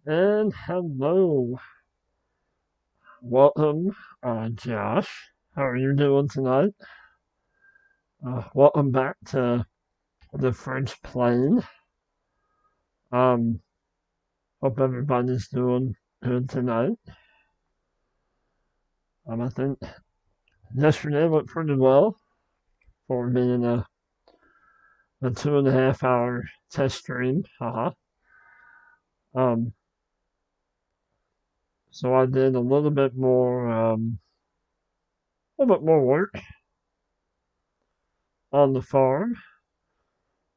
And hello, welcome, Josh. How are you doing tonight? Welcome back to the French plane. Um, Hope everybody's doing good tonight. I think yesterday went pretty well for being a 2.5 hour test stream. Um, so I did a little bit more work on the farm.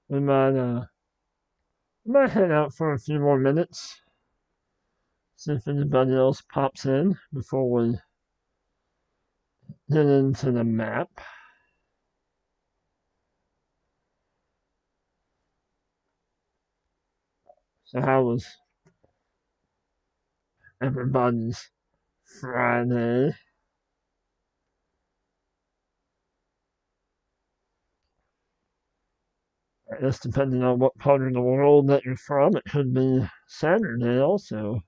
We might head out for a few more minutes. See if anybody else pops in before we get into the map. So how was everybody's Friday? I guess depending on what part of the world that you're from, it could be Saturday also.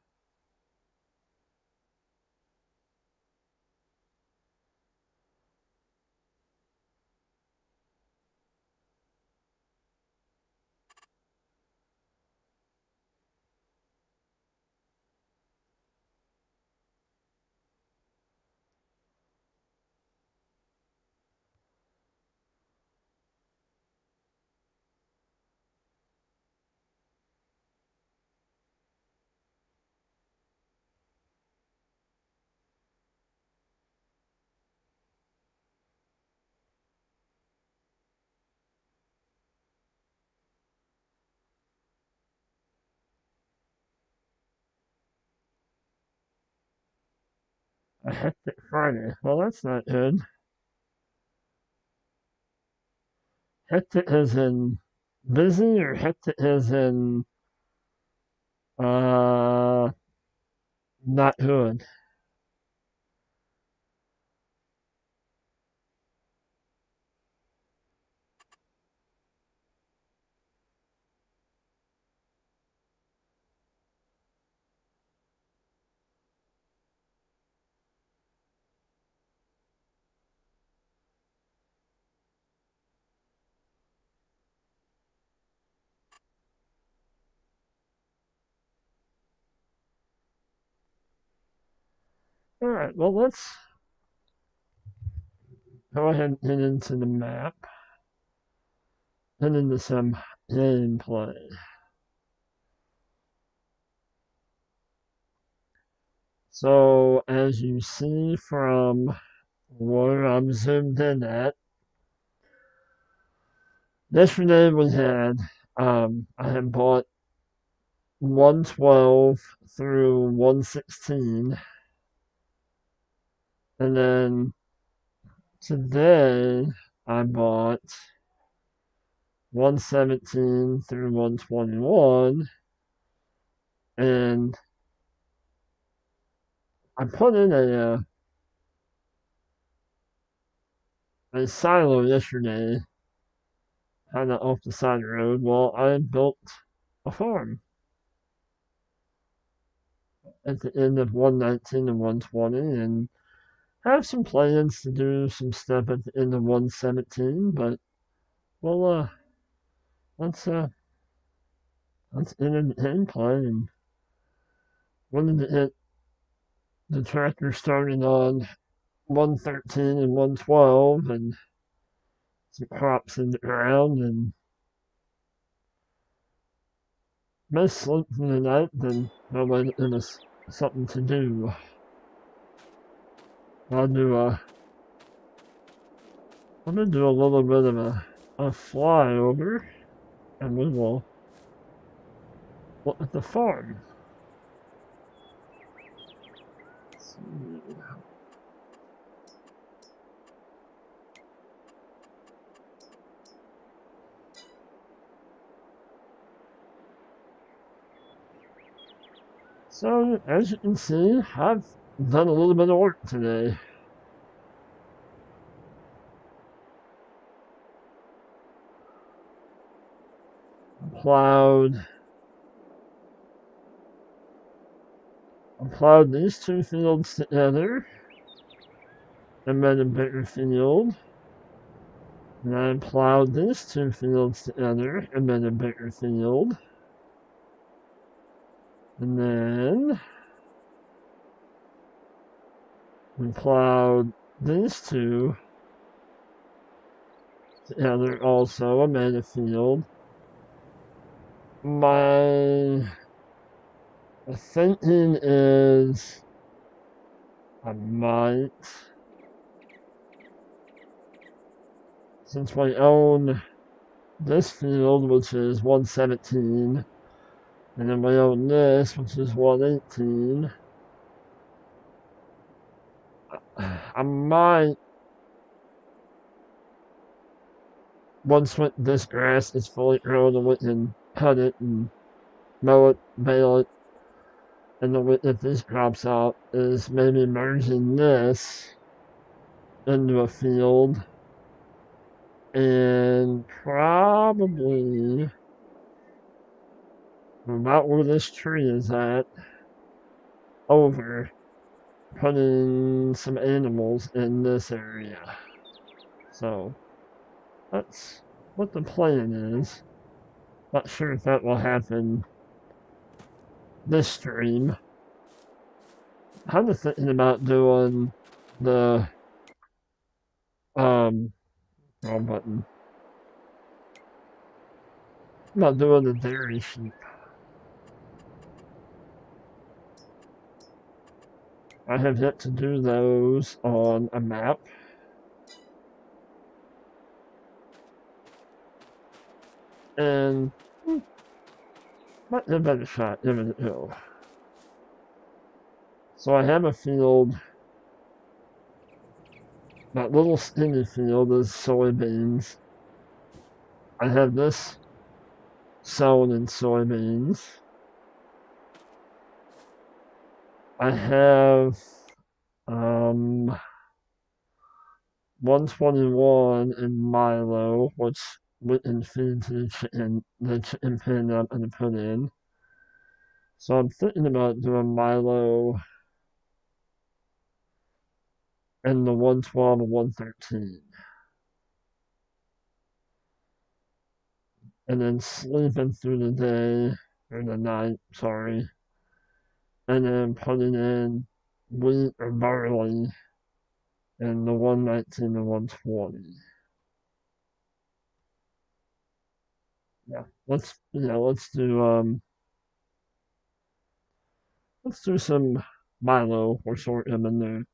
A hectic Friday. Well, that's not good. Hectic as in busy or hectic as in uh not good? Alright, well let's go ahead and get into the map and into some gameplay. So as you see from where I'm zoomed in at, yesterday I had bought 112 through 116, and then today I bought 117 through 121, and I put in a silo yesterday, kind of off the side of the road. Well, I built a farm at the end of 119 and 120, and have some plans to do some stuff at the end of 117, but well, let's uh, let's end an gameplay and wanted to hit the tractor starting on 113 and 112 and some crops in the ground and best sleep for the night, then that way it was something to do. I'll do I'm gonna do a little bit of a flyover and we will look at the farm. Let's see. So, as you can see, I've done a little bit of work today. Plowed plowed these two fields together and made a bigger field. And I plowed these two fields together and made a bigger field. And then we plowed these two together also and made a field. My thinking is I might, since we own this field, which is 117, and then we own this, which is 118, I might, once this grass is fully grown and we can cut it and mow it, bale it, and then if this drops out, is maybe merging this into a field and probably about where this tree is at over putting some animals in this area. So that's what the plan is. Not sure if that will happen this stream. Kind of thinking about doing the wrong button. About doing the dairy sheep. I have yet to do those on a map. And might give that a shot, give it a go. So I have a field. That little skinny field is soybeans. I have this sown in soybeans. I have 121 in Milo, which we can feed to the chicken pen that I'm going to put in. So I'm thinking about doing Milo and the 112 and 113. And then sleeping through the day, or the night, sorry. And then putting in wheat or barley in the 119 and 120. Yeah, let's do some Milo or sorghum in there.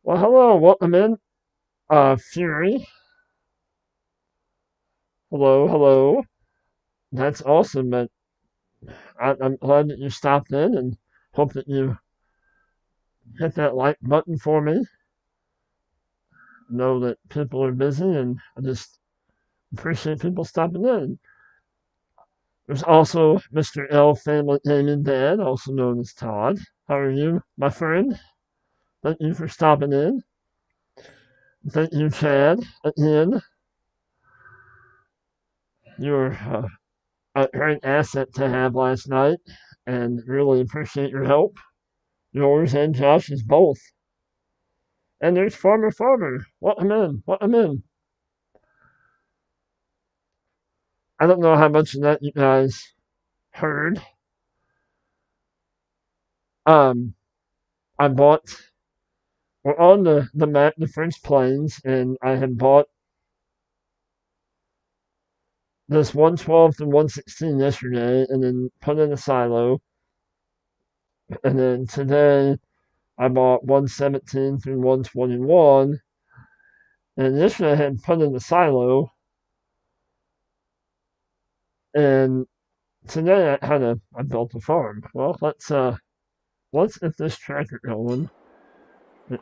Well, hello, welcome in, Fury. Hello. That's awesome, but I'm glad that you stopped in and hope that you hit that like button for me. Know that people are busy, and I just appreciate people stopping in. There's also Mr. L Family Gaming Dad, also known as Todd. How are you, my friend? Thank you for stopping in. Thank you, Chad, again. You're a great asset to have last night, and really appreciate your help. Yours and Josh's both. And there's Farmer. Welcome in. I don't know how much of that you guys heard. I bought, we're on the map, the French Plains, and I had bought this 112 and 116 yesterday, and then put in a silo. And then today, I bought 117 through 121. And yesterday, I had put in the silo. And today, I built a farm. Well, let's get this tractor going.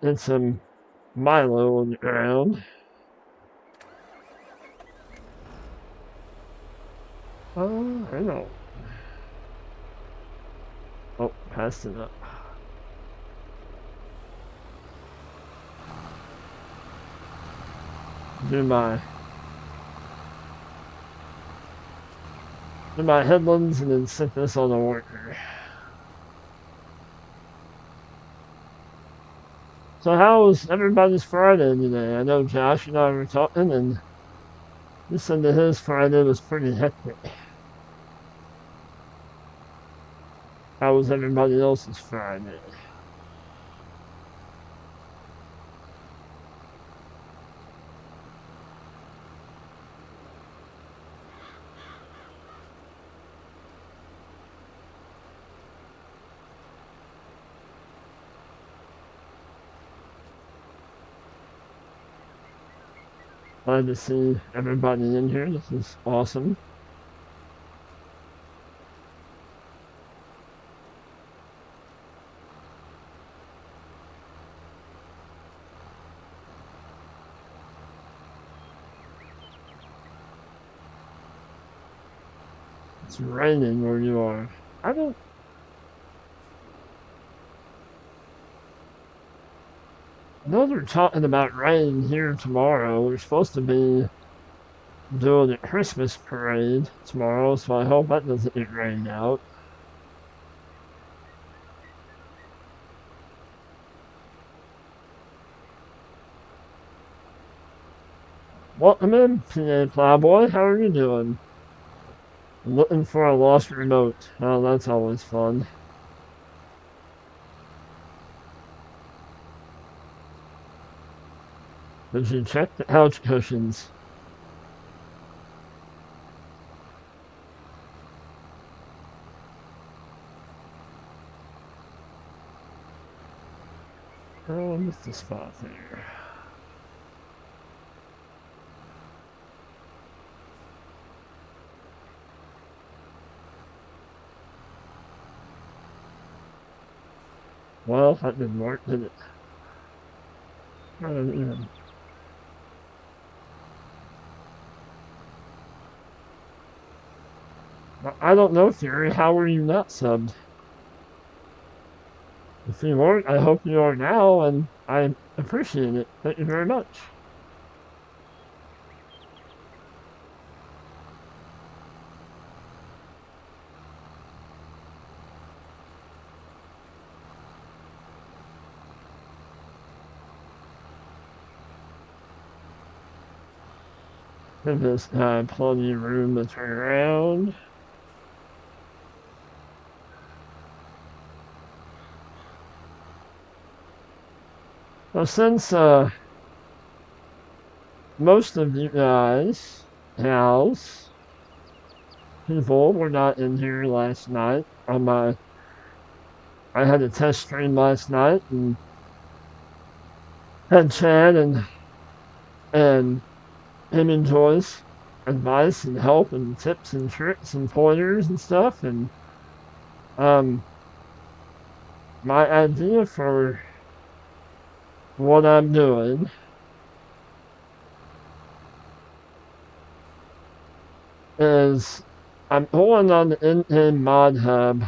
Get some Milo on the ground. I know. Oh, passed it up. Do my in my headlands and then sit this on the worker. So how was everybody's Friday today? I know Josh and I were talking, and he said that his Friday was pretty hectic. How was everybody else's Friday? Glad to see everybody in here. This is awesome. It's raining where you are. I don't. know they're talking about rain here tomorrow. We're supposed to be doing a Christmas parade tomorrow, so I hope that doesn't get rained out. Welcome in, PA Plowboy. How are you doing? Looking for a lost remote. Oh, that's always fun. Did you check the couch cushions? Oh, I missed a spot there. Well, that didn't work, did it? Yeah. I don't know, Fury. How were you not subbed? If you weren't, I hope you are now, and I appreciate it. Thank you very much. Give this guy plenty of room to turn around. Well, since most of you guys, gals, people were not in here last night on my, I had a test stream last night and had Chad and him and Joyce advice and help and tips and tricks and pointers and stuff, and my idea for what I'm doing is I'm going on the in Mod Hub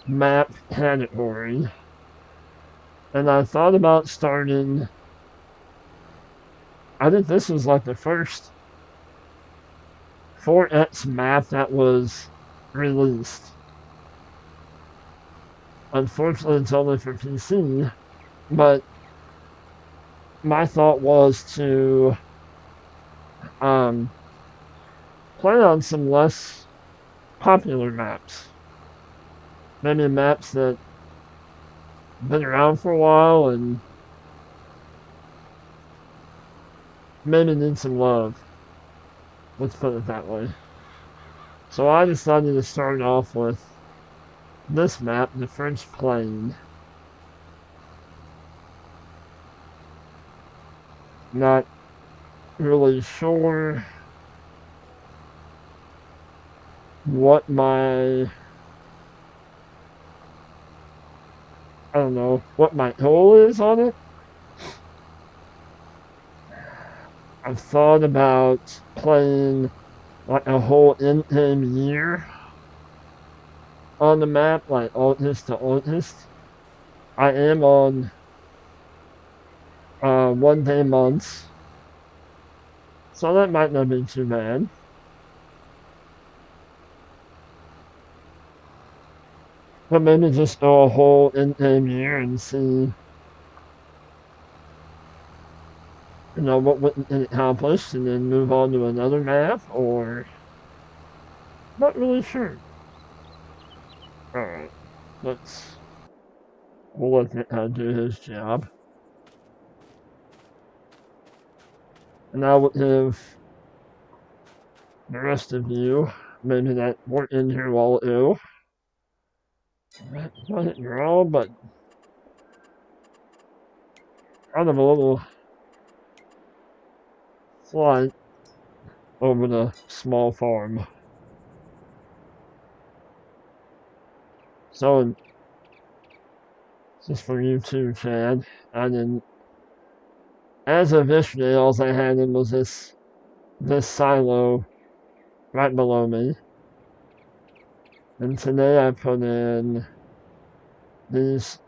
map category, and I thought about starting. I think this was like the first 4X map that was released. Unfortunately, it's only for PC, but my thought was to play on some less popular maps. Maybe maps that have been around for a while and maybe need some love. Let's put it that way. So I decided to start off with this map, the French Plain. Not really sure what my what my goal is on it. I've thought about playing like a whole in-game year on the map, like August to August. I am on 1-day months, so that might not be too bad. But maybe just go a whole in-game year and see, what wouldn't get accomplished and then move on to another map, or not really sure. Alright, we'll let that do his job. And I would have the rest of you, maybe that weren't in here while ago. Not hitting raw, but kind of a little flight over the small farm. So, just for you too, Chad, I didn't. As of yesterday, all I had in was this silo right below me. And today I put in these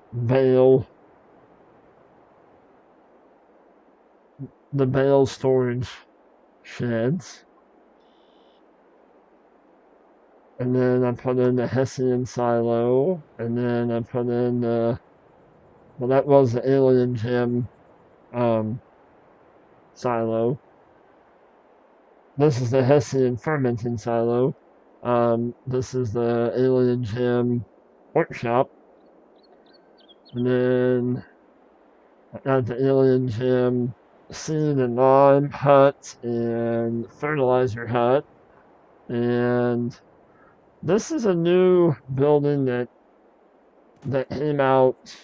the bale storage sheds. And then I put in the Hessian silo, and then I put in that was the alien gem silo. This is the Hessian fermenting silo. This is the alien gem workshop. And then I got the alien gem seed and lime hut and fertilizer hut. And this is a new building that came out,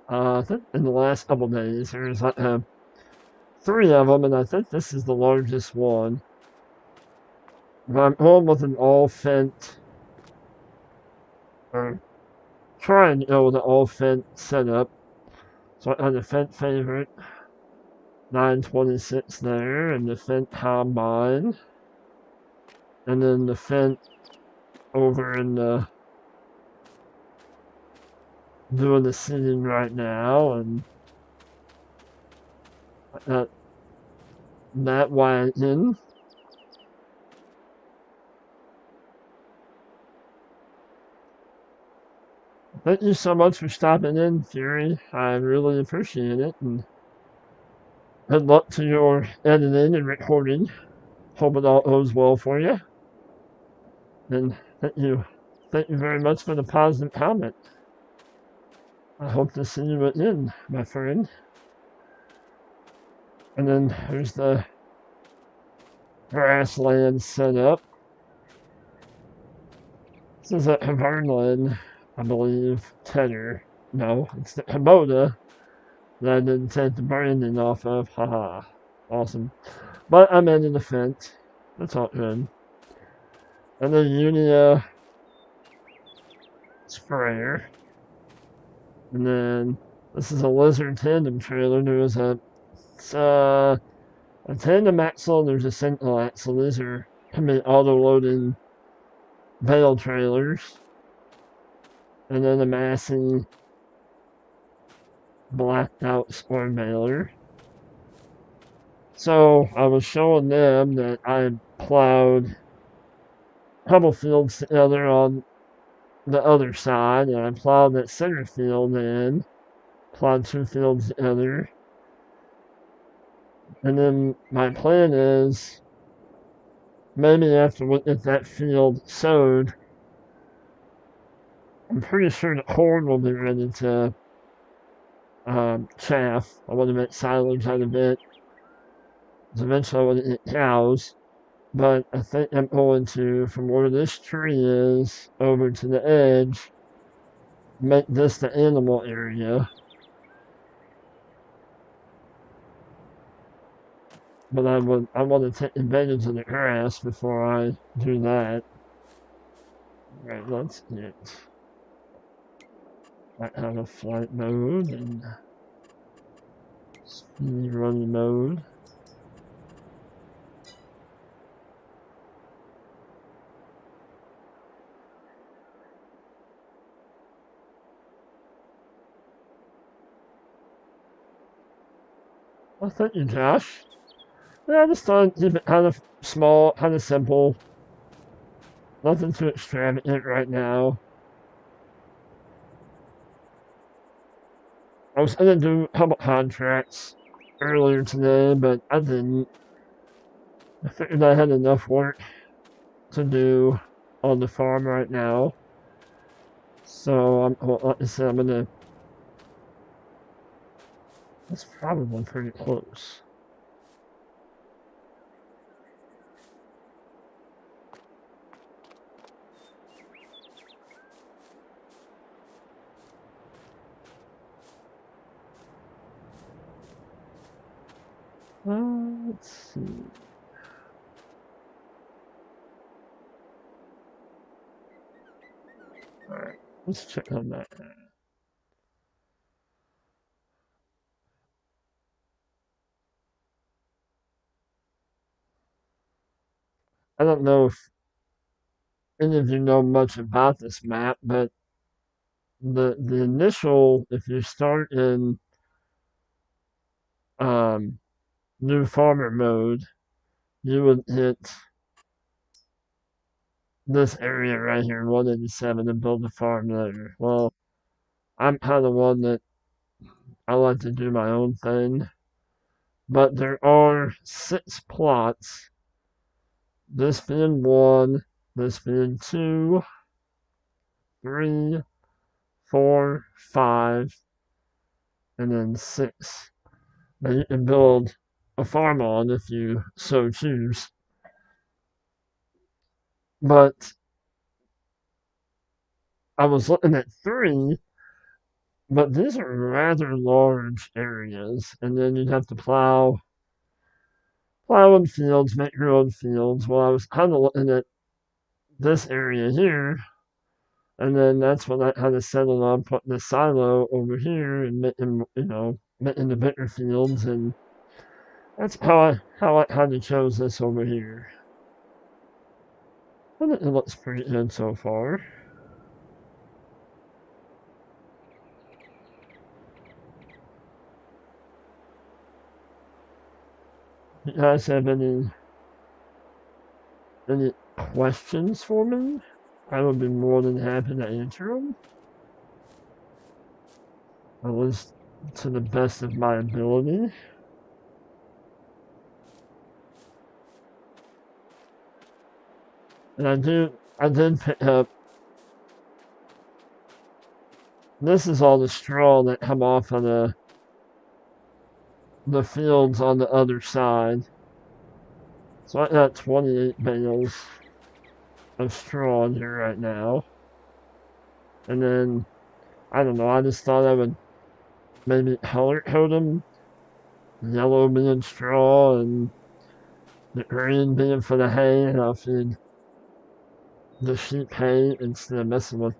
I think in the last couple days. There's 3 of them, and I think this is the largest one. But I'm going with an all-fent, or trying to go with an all-fent setup. So I have the Fent favorite, 926 there, and the Fent combine. And then the Fent over in the doing the seeding right now, and that wagon. Thank you so much for stopping in, Fury. I really appreciate it, and good luck to your editing and recording. Hope it all goes well for you. And thank you very much for the positive comment. I hope to see you again, my friend. And then there's the grassland setup. This is a Haverland, I believe, tenor. No, it's the Komoda that I didn't take the branding off of. Haha. Awesome. But I'm in the fence. That's all good. And then Unia sprayer. And then this is a Lizard tandem trailer. There was a tandem axle, and there's a sentinel axle. These are auto-loading bale trailers. And then a Massey blacked out spore baler. So I was showing them that I plowed a couple fields together on the other side, and I plowed that center field in, plowed 2 fields together. And then my plan is maybe after we get that field sowed, I'm pretty sure the corn will be ready to chaff. I want to make silage out of it. So eventually I want to eat cows. But I think I'm going to, from where this tree is over to the edge, make this the animal area. But I want to take advantage of the grass before I do that. Alright, let's get that out of flight mode and speed run mode. Well, thank you, Josh. Yeah, I just thought I'd keep it kind of small, kind of simple. Nothing too extravagant right now. I was gonna do a couple contracts earlier today, but I didn't. I figured I had enough work to do on the farm right now. So well, like I said, I'm gonna. That's probably pretty close. Let's see. Alright, let's check on that. I don't know if any of you know much about this map, but the initial, if you start in um, new farmer mode, you would hit this area right here, 187, and build a farm later. Well, I'm kind of one that I like to do my own thing, but there are 6 plots. This being 1, this being 2, 3, 4, 5, and then 6 that you can build a farm on if you so choose. But I was looking at 3, but these are rather large areas, and then you'd have to plow in fields, make your own fields. Well, I was kind of looking at this area here, and then that's when I kind of settled on putting the silo over here and making the bigger fields, and that's how I kind of chose this over here. And it looks pretty good so far. You guys have any questions for me? I would be more than happy to answer them. At least to the best of my ability. And I did pick up. This is all the straw that come off of the fields on the other side. So I got 28 bales of straw in here right now. And then, I don't know, I just thought I would maybe color code them. Yellow being straw and the green being for the hay, and I'll feed the sheep hay instead of messing with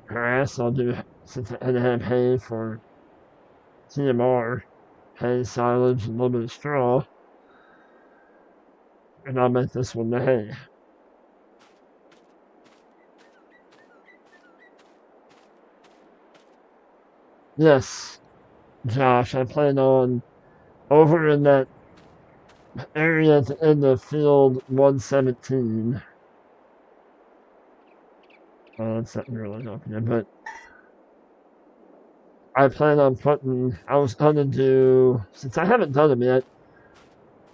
grass. I'll do, since I had to have hay for TMR, hay, silage, and a little bit of straw. And I'll make this one the hay. Yes, Josh, I plan on over in that area at the end of field 117. That's not really up here, but I plan on I was gonna do, since I haven't done them yet,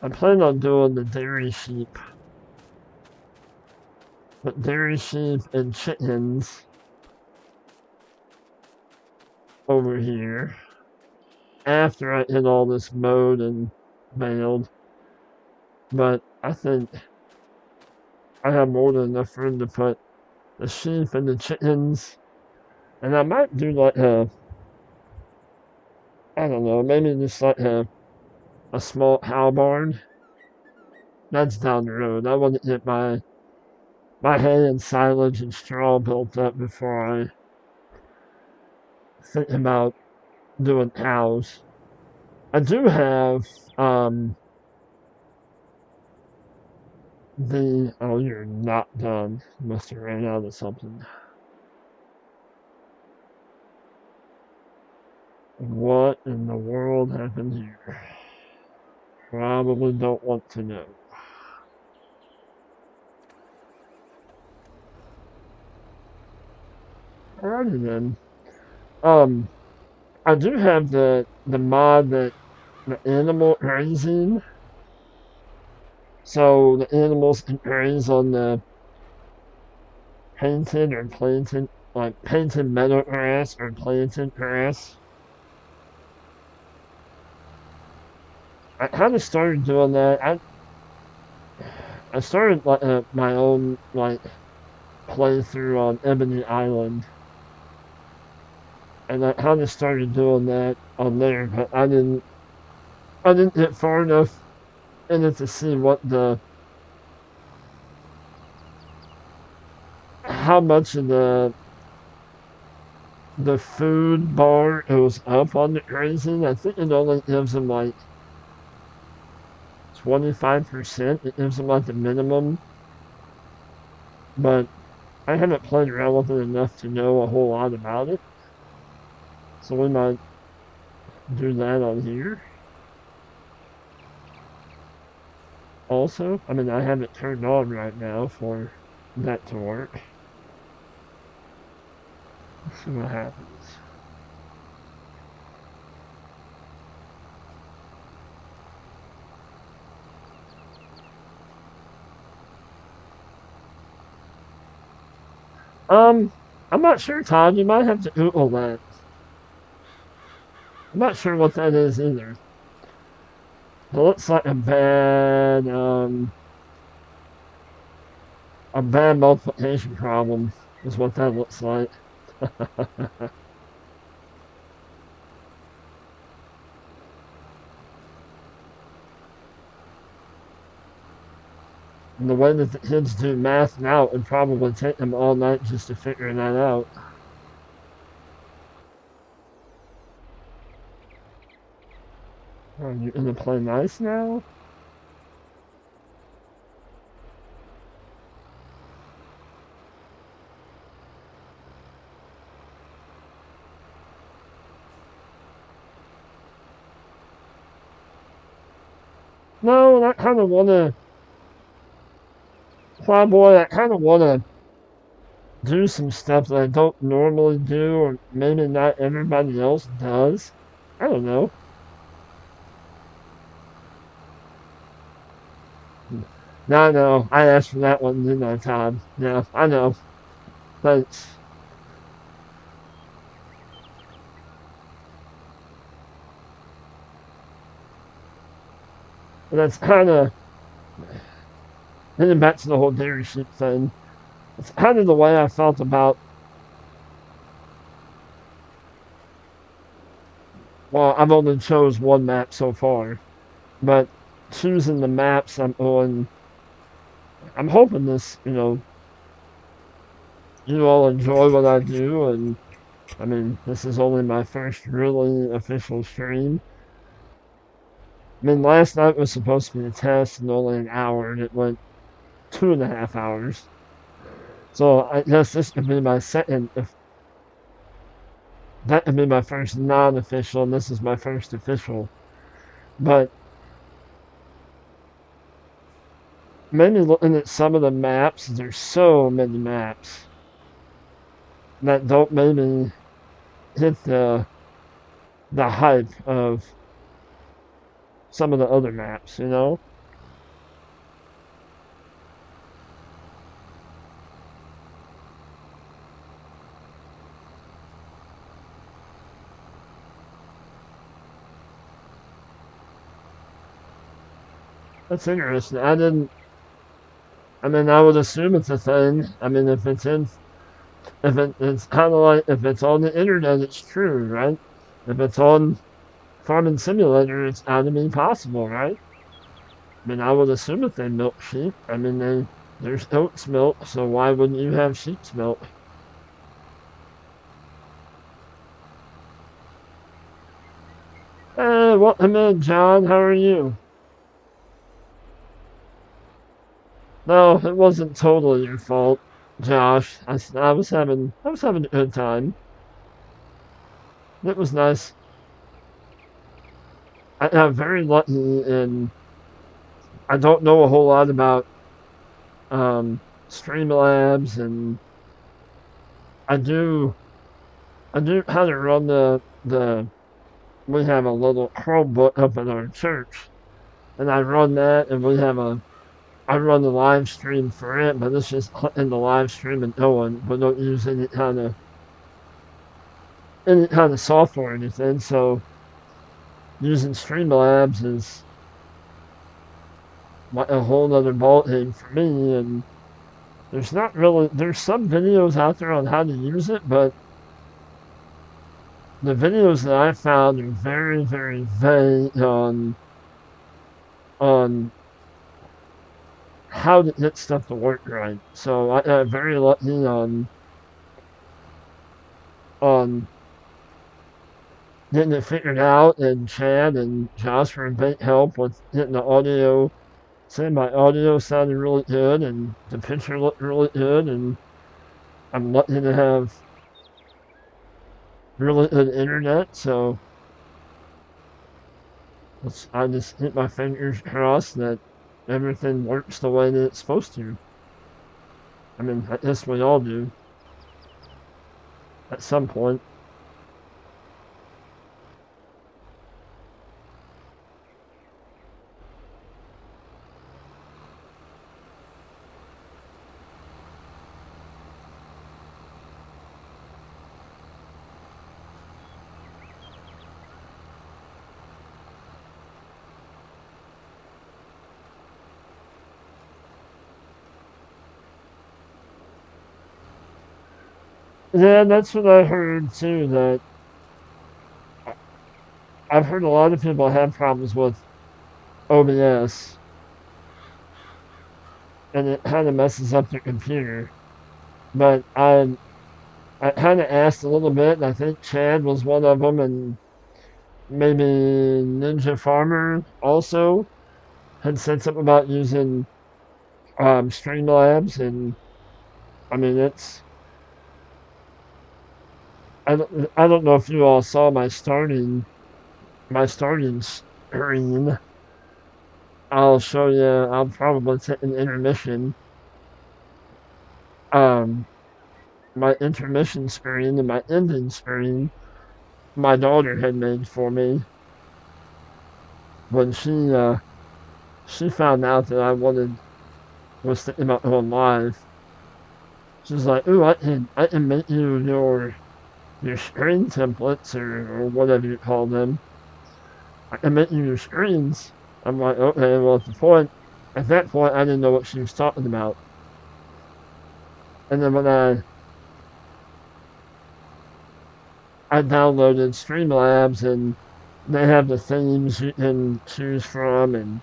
I plan on doing the dairy sheep. But dairy sheep and chickens over here after I get all this mowed and baled. But I think I have more than enough room to put the sheep and the chickens. And I might do like I don't know, maybe just like a small cow barn. That's down the road. I want to get my hay and silage and straw built up before I think about doing cows. I do have oh, you're not done. You must have ran out of something. What in the world happened here? Probably don't want to know. Alrighty then. Um, I do have the mod that the animal grazing, so the animals can graze on the painted or planted, like painted meadow grass or planted grass. I kind of started doing that. I started like my own like playthrough on Ebony Island, and I kind of started doing that on there, but I didn't get far enough in it to see what how much of the food bar goes up on the grazing. I think it only gives them like 25%. It gives them like the minimum, but I haven't played around with it enough to know a whole lot about it. So we might do that on here. Also, I mean, I have it turned on right now for that to work. Let's see what happens. Um, I'm not sure, Todd. You might have to Google that. I'm not sure what that is either. It looks like a bad multiplication problem is what that looks like. And the way that the kids do math now, it would probably take them all night just to figure that out. Are you gonna play nice now? No, I kind of wanna, Flyboy, I kind of wanna do some stuff that I don't normally do, or maybe not everybody else does. I don't know. No, I know. I asked for that one, didn't I, Todd? Yeah, I know. Thanks. But that's kind of getting back to the whole dairy sheep thing. It's kind of the way I felt about. Well, I've only chose one map so far, but choosing the maps I'm on, I'm hoping this, you all enjoy what I do, and I mean, this is only my first really official stream. I mean, last night was supposed to be a test and only an hour, and it went 2.5 hours. So I guess this could be my second, if that could be my first non-official, and this is my first official. But maybe looking at some of the maps, there's so many maps that don't maybe hit the hype of some of the other maps. That's interesting. I mean, I would assume it's a thing. I mean, it's kind of like if it's on the internet, it's true, right? If it's on Farming Simulator, it's got to be possible, right? I mean, I would assume if they milk sheep, I mean, there's goat's milk, so why wouldn't you have sheep's milk? Welcome in, John. How are you? No, it wasn't totally your fault, Josh. I was having a good time. It was nice. I got very lucky, and I don't know a whole lot about Streamlabs, and I do I do how to run the we have a little Chromebook up at our church, and I run that, and I run the live stream for it, but it's just in the live stream and going. We don't use any kind of software or anything. So using Streamlabs is like a whole other ballgame for me. And there's some videos out there on how to use it, but the videos that I found are very, very vague on how to get stuff to work right. So I got very lucky on getting it figured out, and Chad and Josh were a big help with getting the audio. Saying my audio sounded really good and the picture looked really good, and I'm lucky to have really good internet. So I just hit my fingers crossed that everything works the way that it's supposed to. I mean, I guess we all do at some point. Yeah, that's what I heard too. That I've heard a lot of people have problems with OBS, and it kind of messes up their computer. But I kind of asked a little bit, and I think Chad was one of them, and maybe Ninja Farmer also had said something about using Streamlabs, and I mean I don't know if you all saw my starting screen. I'll show you. I'll probably take an intermission. Um, my intermission screen and my ending screen, my daughter had made for me when she found out that was thinking about going live. She's like, "Ooh, I can make you your screen templates or whatever you call them. I can make you your screens." I'm like, okay, well at that point I didn't know what she was talking about. And then when I downloaded Streamlabs, and they have the themes you can choose from, and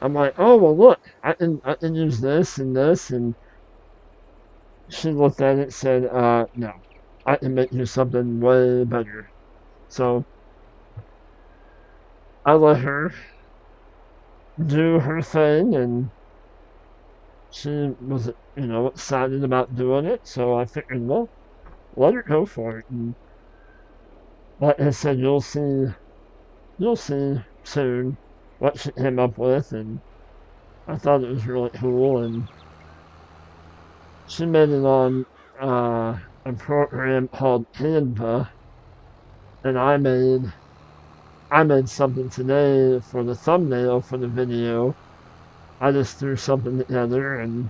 I'm like, oh well, look, I can use this and this, and she looked at it and said, no, I can make you something way better. So I let her do her thing, and she was, excited about doing it. So I figured, well, let her go for it. And like I said, you'll see soon what she came up with, and I thought it was really cool. And she made it on a program called Canva, and I made something today for the thumbnail for the video. I just threw something together, and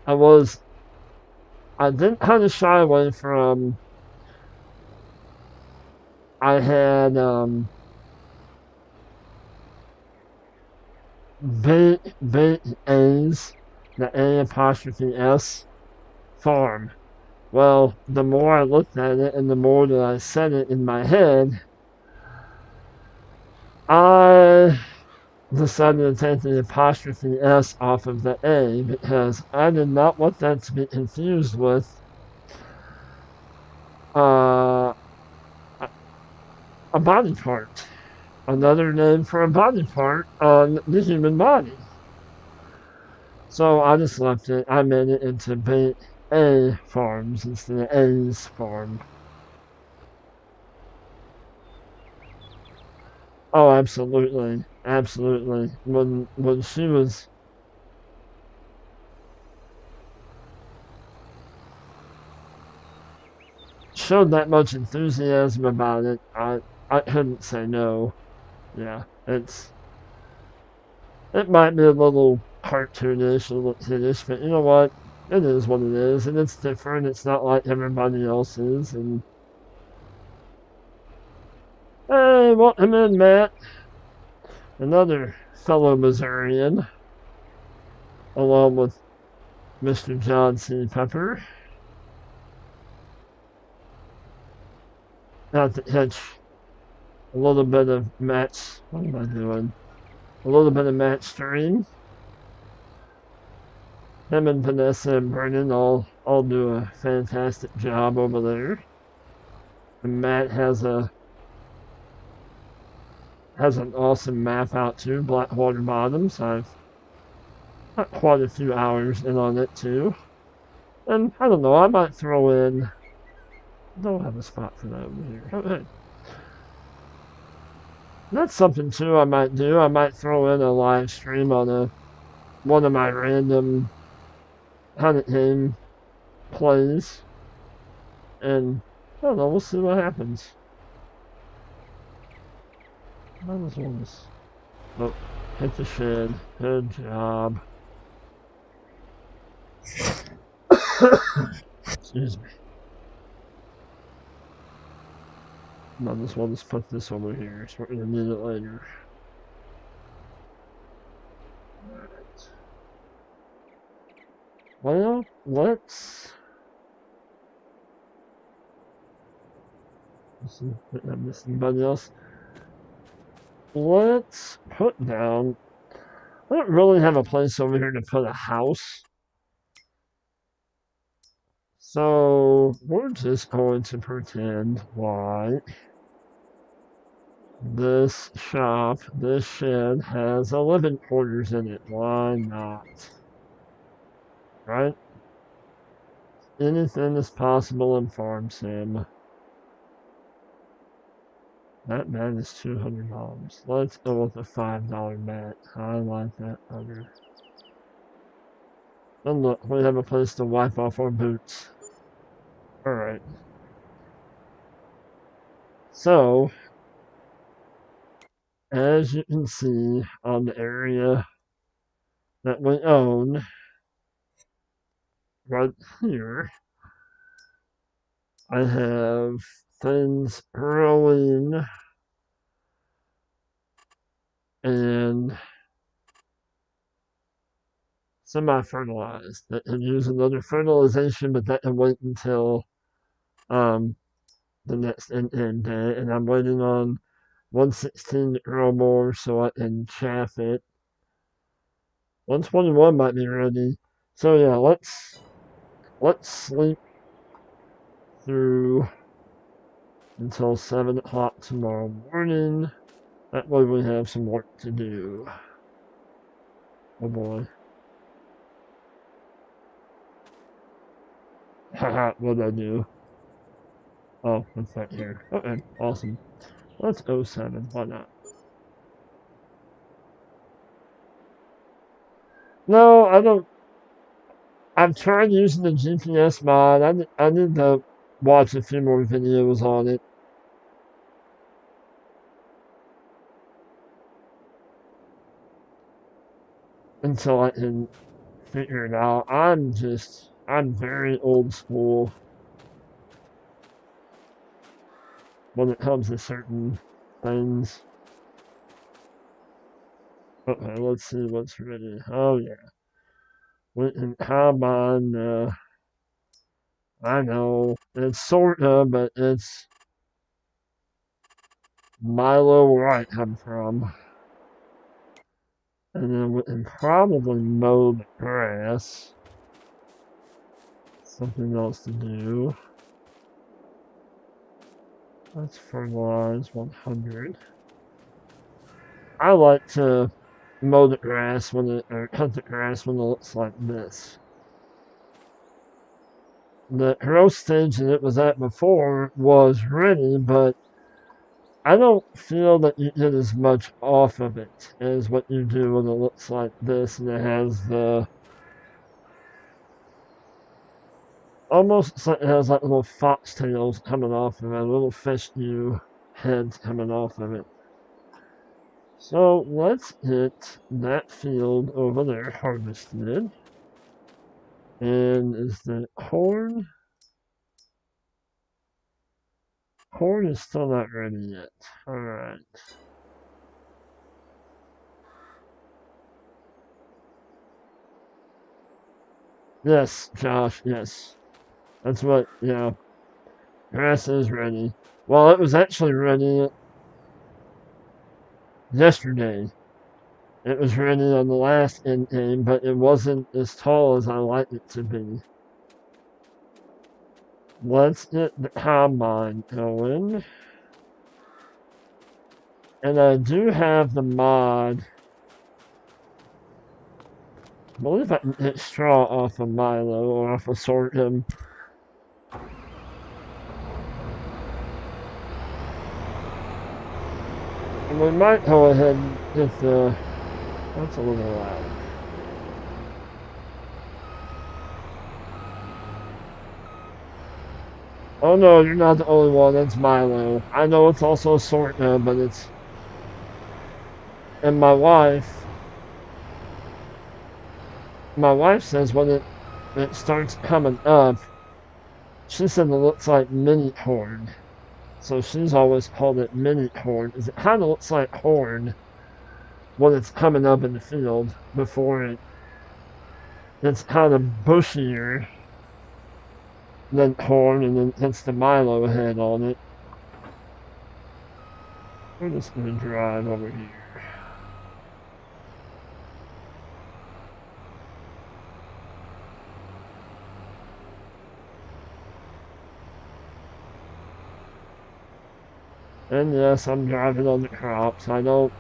I was I didn't kind of shy away from. I had bait A's, the A apostrophe S farm. Well, the more I looked at it and the more that I said it in my head, I decided to take the apostrophe S off of the A, because I did not want that to be confused with uh, a body part. Another name for a body part on the human body. So I just left it. I made it into bait A farms instead of A's farm. Oh, absolutely, absolutely. When she was showed that much enthusiasm about it, I couldn't say no. Yeah, it might be a little cartoonish, a little kiddish, but you know what? It is what it is, and it's different. It's not like everybody else's. And hey, welcome in, Matt, another fellow Missourian, along with Mr. John C. Pepper. Not to catch a little bit of Matt's. What am I doing? A little bit of Matt's stream. Him and Vanessa and Brennan all do a fantastic job over there. And Matt has an awesome map out too, Blackwater Bottoms. I've got quite a few hours in on it too. And I don't know, I might throw in. Don't have a spot for that over here. Okay. That's something too I might do. I might throw in a live stream on one of my random Hunt game plays. And I don't know, we'll see what happens. Might as well just. Oh, hit the shed. Good job. Excuse me. Might as well just put this over here, so we're gonna need it later. Alright. Well, let's see if I missed anybody else. Let's put down. I don't really have a place over here to put a house. So we're just going to pretend like this shop, this shed has 11 quarters in it. Why not? Right? Anything is possible in Farm Sim. That mat is $200. Let's go with a $5 mat. I like that better. And look, we have a place to wipe off our boots. Alright. So, as you can see on the area that we own, right here, I have things growing and semi-fertilized. That can use another fertilization, but that can wait until the next end day. And I'm waiting on 116 to grow more so I can chaff it. 121 might be ready. So yeah, let's sleep through until 7 o'clock tomorrow morning. That way we have some work to do. Oh boy. Haha, what'd I do? Oh, it's right here. Okay, awesome. Let's go 7, why not? No, I don't. I've tried using the GPS mod. I need to watch a few more videos on it. Until I can figure it out. I'm very old school when it comes to certain things. Okay, let's see what's ready. Oh yeah. We can combine, I know, it's sorta, but it's Milo where I come from. And then we can probably mow the grass. Something else to do. Let's fertilize 100. I like to mow the grass or cut the grass when it looks like this. The growth stage that it was at before was ready, but I don't feel that you get as much off of it as what you do when it looks like this and it has the almost like it has like little foxtails coming off of it, little fescue heads coming off of it. So let's get that field over there harvested. And is the corn? Corn is still not ready yet. Alright. Yes, Josh, yes. That's what, yeah. Grass is ready. Well, it was actually ready yesterday. It was ready on the last end game, but it wasn't as tall as I like it to be. Let's get the combine going. And I do have the mod. I believe I can get straw off of Milo or off of sorghum. And we might go ahead and get the... That's a little loud. Oh no, you're not the only one. That's Milo. I know it's also sorghum, but it's... And my wife says when it starts coming up, she said it looks like mini corn. So she's always called it mini corn. It kind of looks like corn when it's coming up in the field before it's kind of bushier than corn, and then it's the Milo head on it. We're just gonna drive over here. And yes, I'm driving on the crops. I know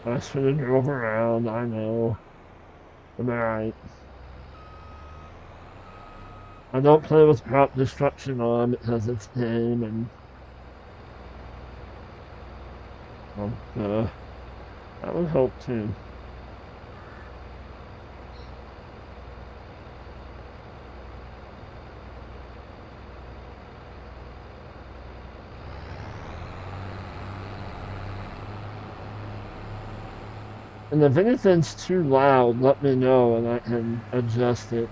I should have drove around, I know. I'm alright. I don't play with crop destruction on because it's game and that would help too. And if anything's too loud, let me know and I can adjust it.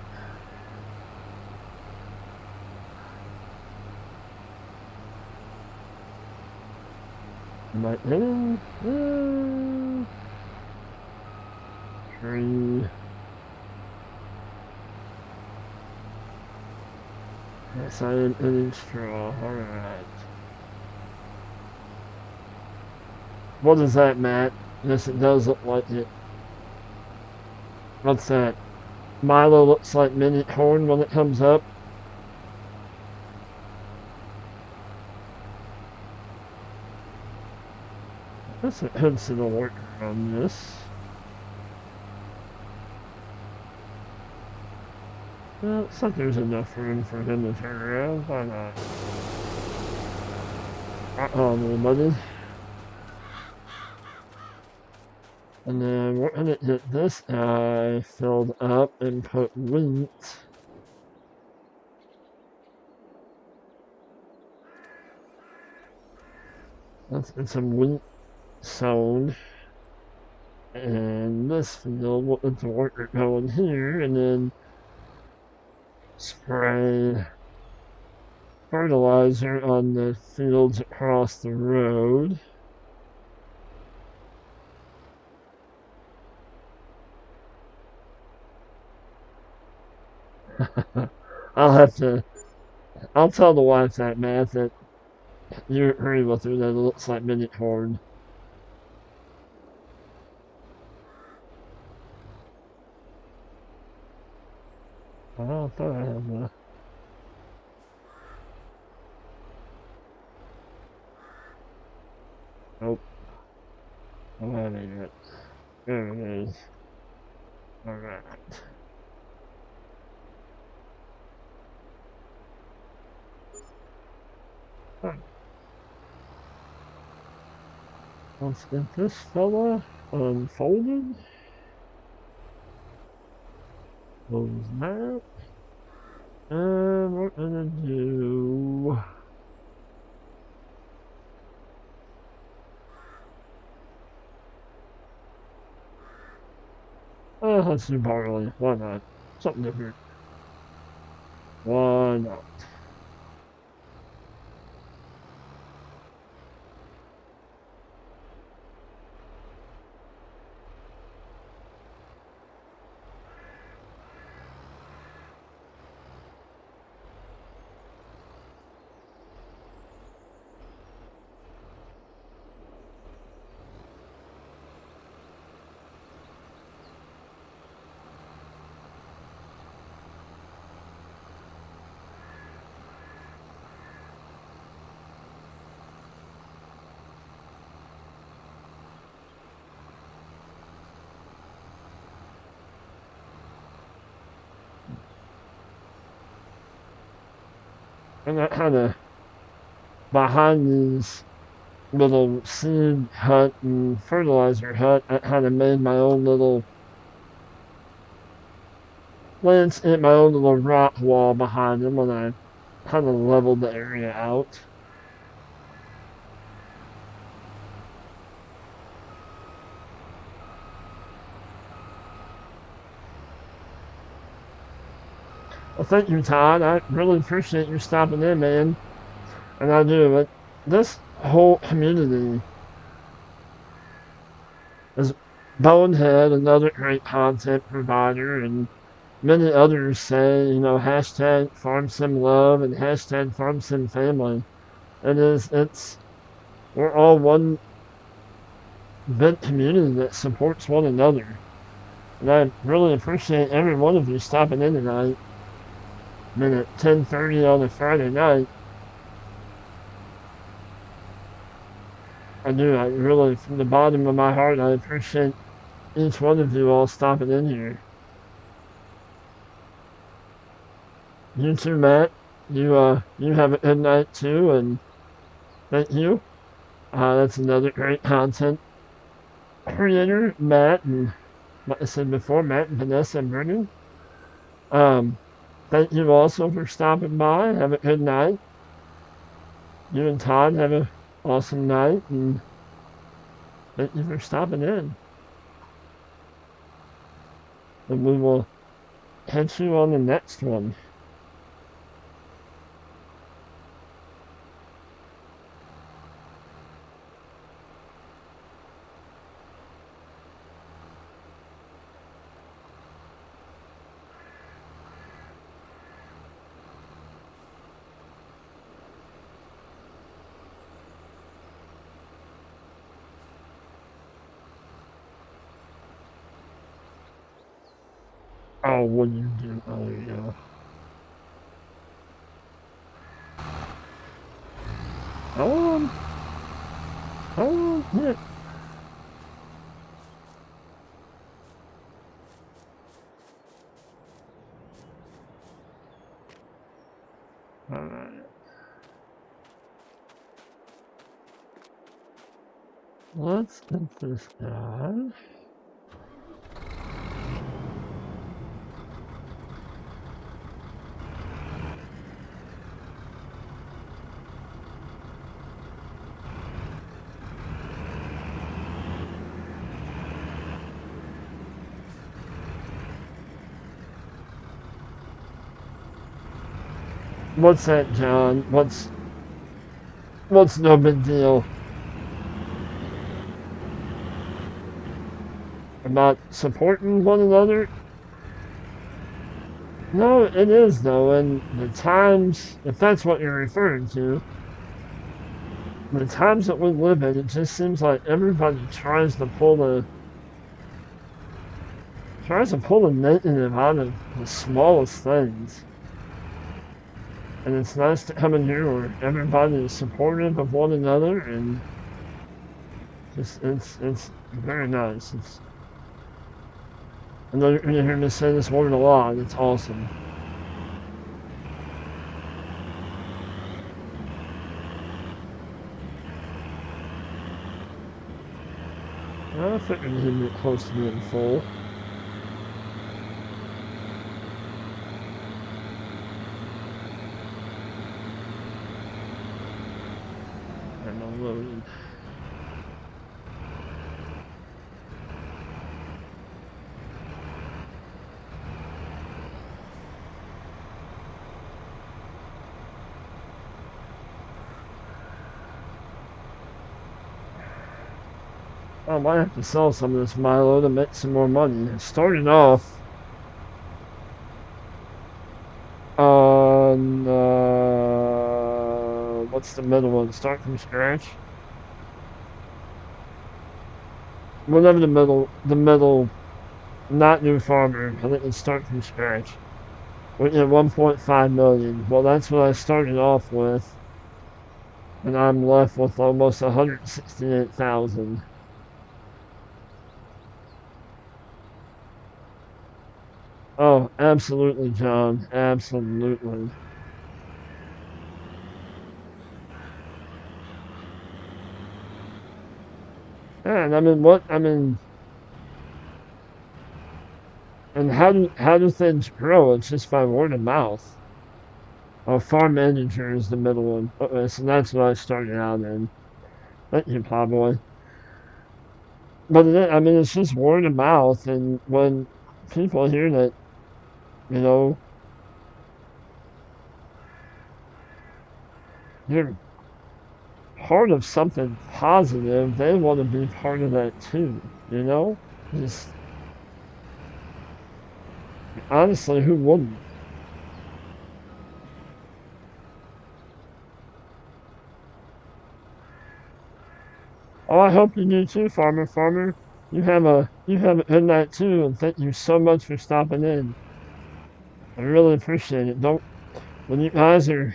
Am I in? Tree. Yes, I am in straw. Alright. What is that, Matt? Yes, it does look like it. What's that? Milo looks like mini corn when it comes up. That's a hints it'll work on this. Well, looks like there's enough room for him to turn around. Why not? Uh-oh, buddy. And then we're gonna get this guy filled up and put wheat. Let's get some wheat sown. And this field, we'll get the worker going here, and then spray fertilizer on the fields across the road. I'll tell the wife that, Matt, that you agree with her that it looks like mini corn. I thought I had the... Nope. I'm having it. There it is. Alright. Let's get this fella unfolded. Close that. And we're gonna do... let's do barley. Why not? Something different. Why not? And that kind of behind these little seed hut and fertilizer hut, I kind of made my own little landscape, my own little rock wall behind them when I kind of leveled the area out. Well, thank you, Todd. I really appreciate you stopping in, man. And I do, but this whole community is Bonehead, another great content provider, and many others say, hashtag FarmSimLove and hashtag FarmSimFamily. We're all one big community that supports one another. And I really appreciate every one of you stopping in tonight. At 10:30 on a Friday night. I do. I really, from the bottom of my heart, I appreciate each one of you all stopping in here. You too, Matt. You have a good night too, and thank you. That's another great content creator, Matt, and like I said before, Matt and Vanessa and Brennan. Thank you also for stopping by. Have a good night. You and Todd have an awesome night, and thank you for stopping in. And we will catch you on the next one. Oh, what do you do? Oh, yeah. Yeah. Alright. Let's get this guy. What's that, John? What's no big deal? About supporting one another? No, it is though, and the times, if that's what you're referring to, the times that we live in, it just seems like everybody tries to pull the negative out of the smallest things. And it's nice to come in here where everybody is supportive of one another, and it's very nice. I know you're going to hear me say this word a lot. It's awesome. I figured he'd get close to being full. loaded. I might have to sell some of this Milo to make some more money. Starting off on what's the middle one? Start from scratch. Whatever the middle, not new farmer. I think it's start from scratch. We're at 1.5 million. Well, that's what I started off with, and I'm left with almost 168,000. Oh, absolutely, John. Absolutely. And I mean, what? I mean, and how do things grow? It's just by word of mouth. Oh, farm manager is the middle one. Okay, so that's what I started out in. Thank you, Pablo. But I mean, it's just word of mouth, and when people hear that, you know, you're part of something positive, they want to be part of that too. You know, just honestly, who wouldn't? Oh, I hope you do too, Farmer. Farmer, you have a good night too, and thank you so much for stopping in. I really appreciate it. Don't When you guys are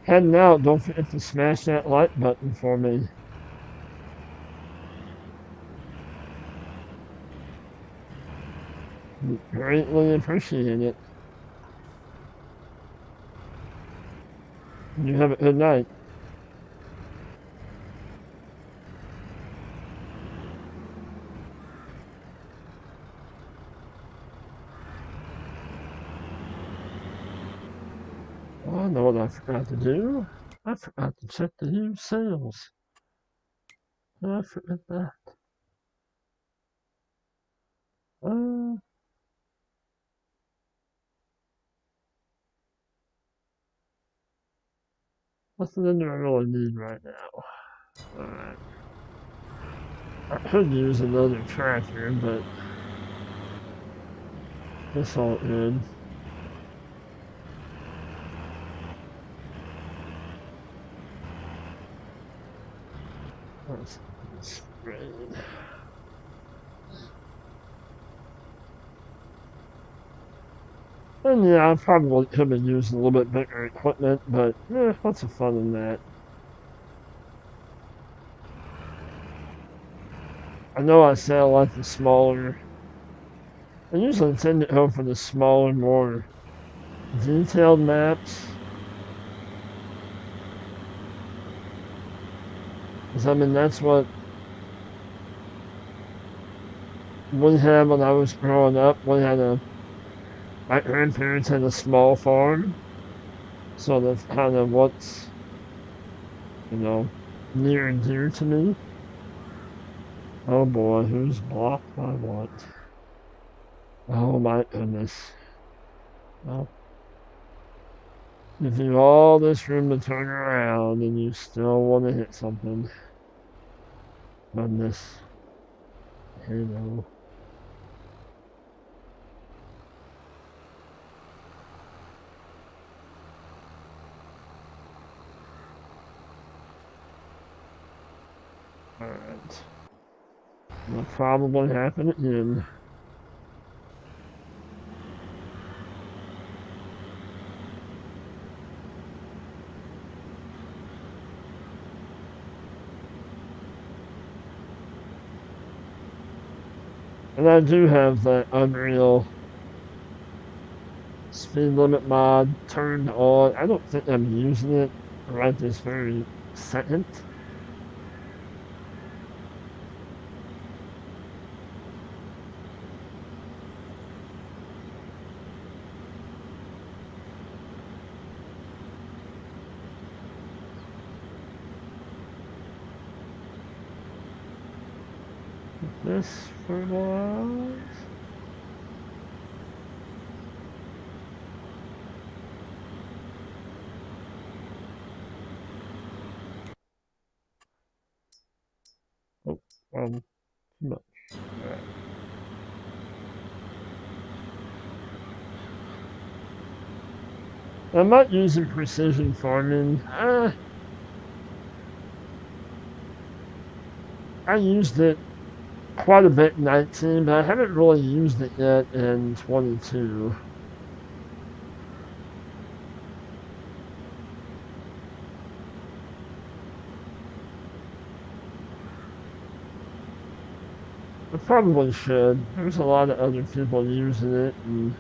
heading out, don't forget to smash that like button for me. Greatly appreciate it. You have a good night. Oh, I know what I forgot to do. I forgot to check the used sales. I forgot that. Uh, nothing in there I really need right now. Alright. I could use another tractor, but it's all good. Let's sprayed. And yeah, I probably could have used a little bit bigger equipment, but what's the fun in that? I know I say I like the smaller. I usually tend to go for the smaller, more detailed maps. Because I mean, that's what we had when I was growing up. My grandparents had a small farm, so that's kind of what's, you know, near and dear to me. Oh boy, who's blocked by what? Oh my goodness. Well, give you all this room to turn around and you still want to hit something. Goodness. You know. Alright. Will probably happen again. And I do have that Unreal speed limit mod turned on. I don't think I'm using it right this very second. This fertilize. Oh, too much. Right. I'm not using precision farming. I used it quite a bit in 19, but I haven't really used it yet in 22. I probably should. There's a lot of other people using it, and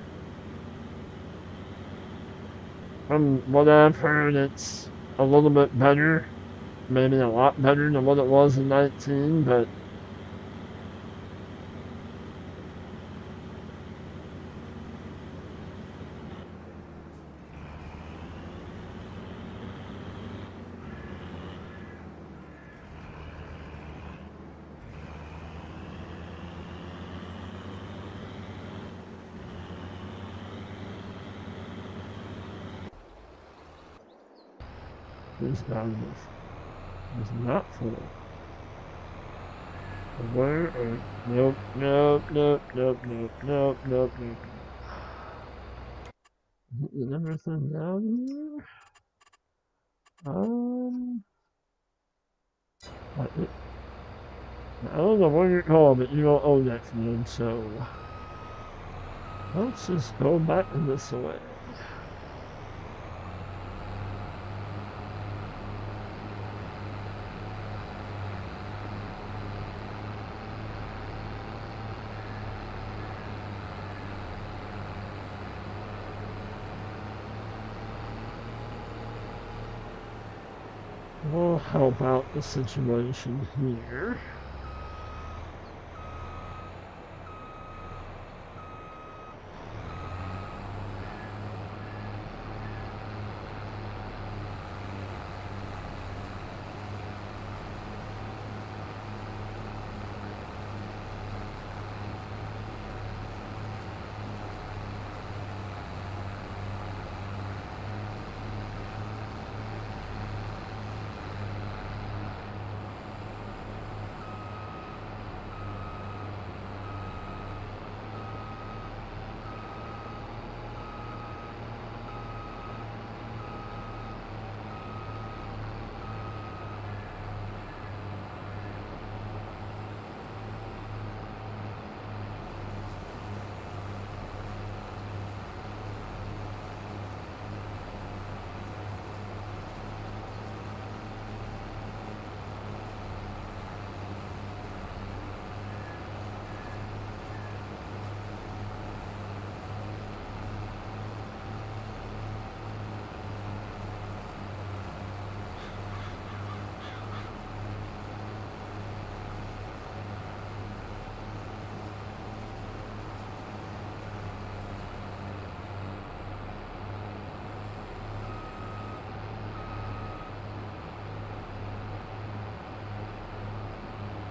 from what I've heard, it's a little bit better. Maybe a lot better than what it was in 19, but this gun is not full. Where? Nope, nope, nope, nope, nope, nope, nope, nope. Is everything down here? What, I don't know what you're called, but you don't own that field, so let's just go back in this way. We'll help out the situation here.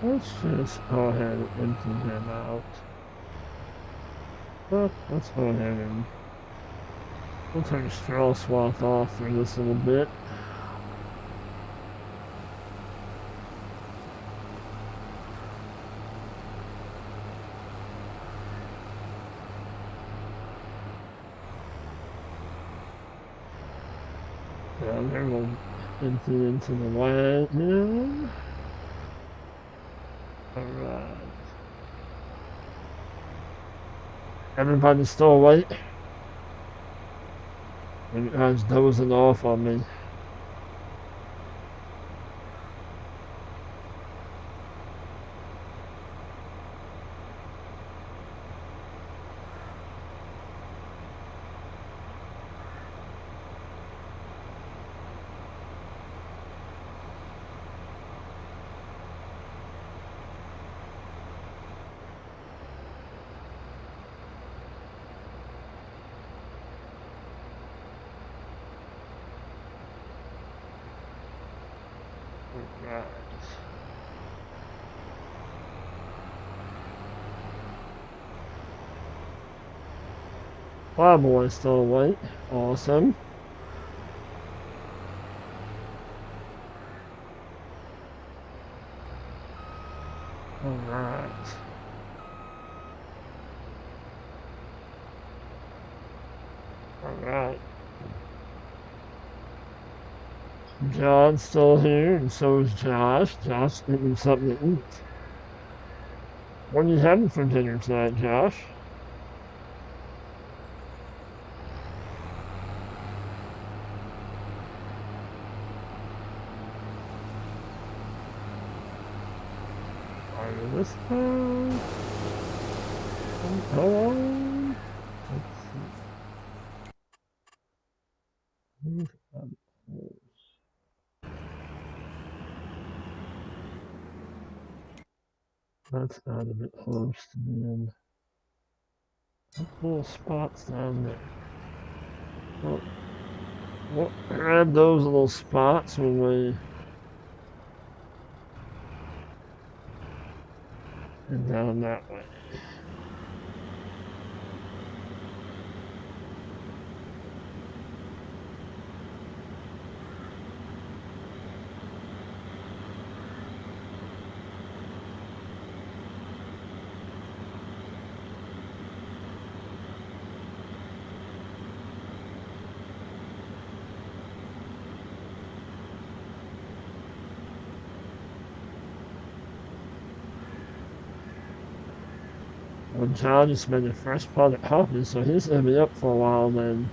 Let's just go ahead and empty them out. But let's go ahead and we'll turn the straw swath off for this little bit. Down there we'll empty into the wagon. Alright. Everybody still awake? You guys dozing off on me. Right. Flyboy still awake. Awesome. Alright. Alright. John's still here, and so is Josh. Josh getting something to eat. What are you having for dinner tonight, Josh? Are you this time? Hello? Let's see. That's out of it close to being. Little spots down there. We'll grab those little spots when we head down that way. Well, John just made a fresh pot of coffee, so he's gonna be up for a while then.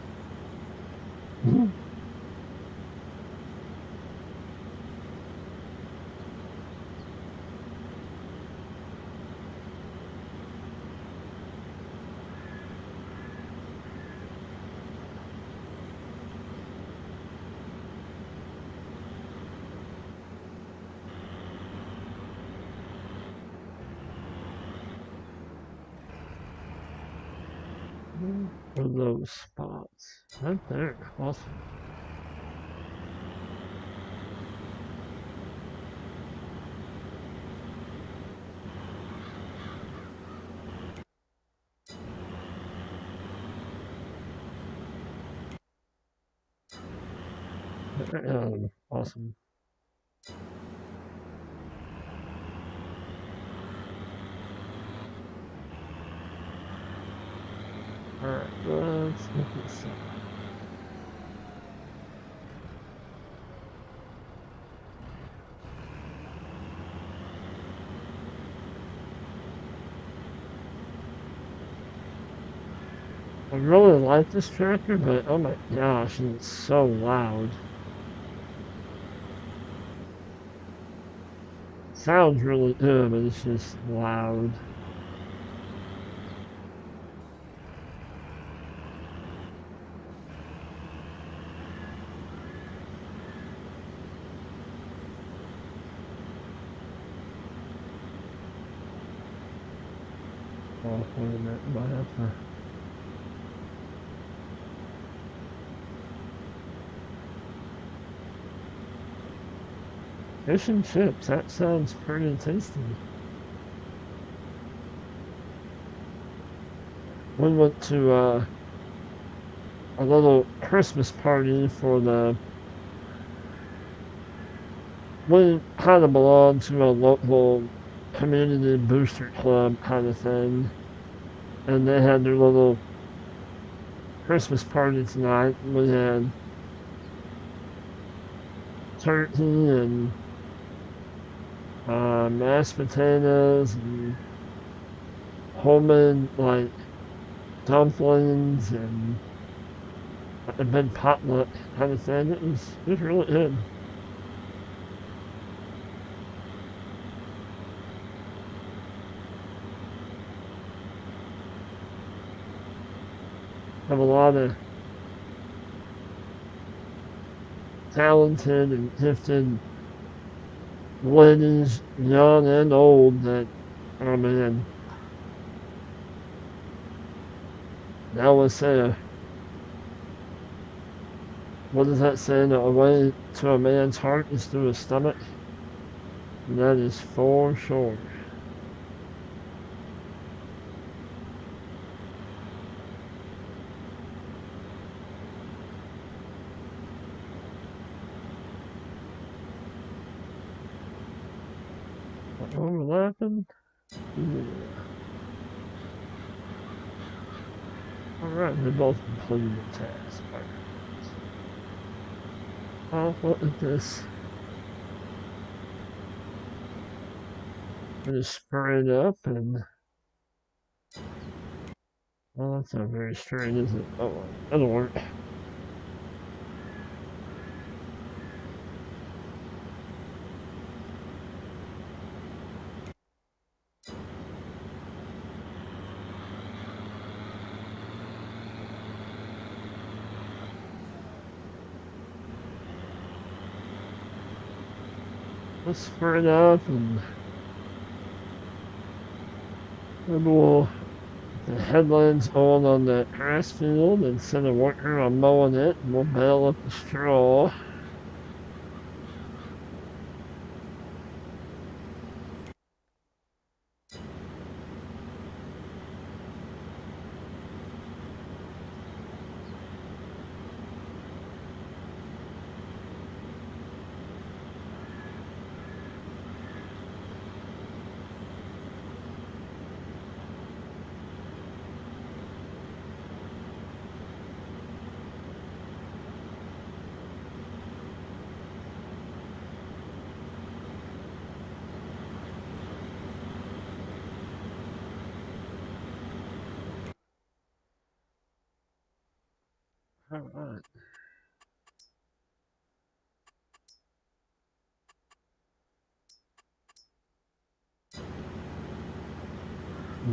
For those spots. Right there. Awesome. Awesome. Alright, let's look at some. I really like this tractor, but oh my gosh, it's so loud. Sounds really good, but it's just loud. Oh, wait a minute, I might have to. Fish and chips, that sounds pretty tasty. We went to a little Christmas party for we kind of belong to a local community booster club kind of thing. And they had their little Christmas party tonight. We had turkey and mashed potatoes and homemade like dumplings and a big potluck kind of thing. It was really good. Have a lot of talented and gifted ladies, young and old, that, oh man, they always say, what does that say? A way to a man's heart is through his stomach. And that is for sure. overlapping? Yeah. Alright, they both completed the task. I'll look at this. I'm gonna spray it up and... Well, that's not very straight, is it? Oh, well, that'll work. Let's spray it up and we'll the headlands on that grass field instead of working on mowing it, and we'll bale up the straw. Alright.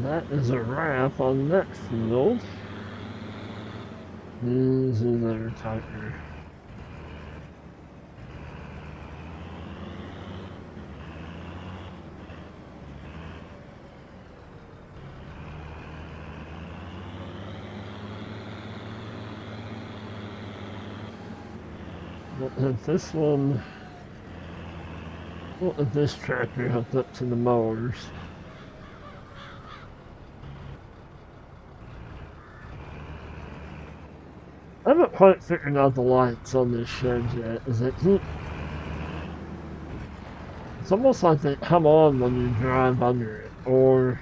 That is a wrap on that field. This is our tractor. This one, this tractor hooked up to the mowers. I haven't quite figured out the lights on this shed yet. Is it heat? It's almost like they come on when you drive under it, or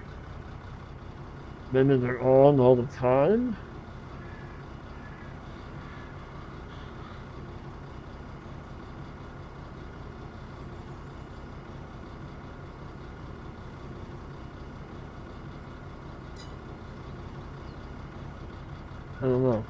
maybe they're on all the time. I don't know.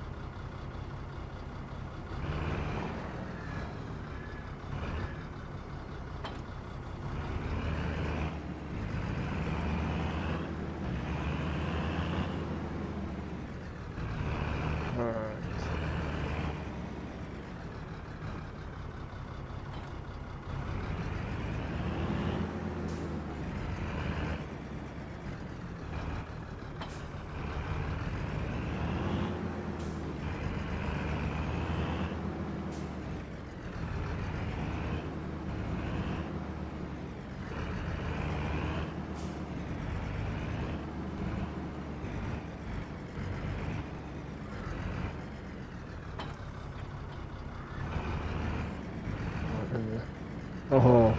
Oh,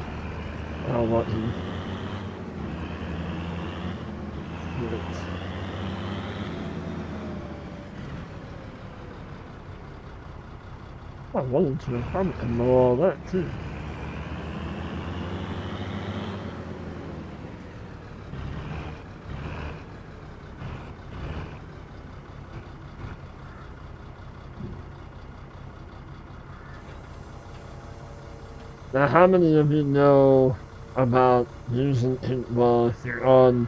how lucky. I wanted to have and know all that too. Now, how many of you know about using, well, if you're on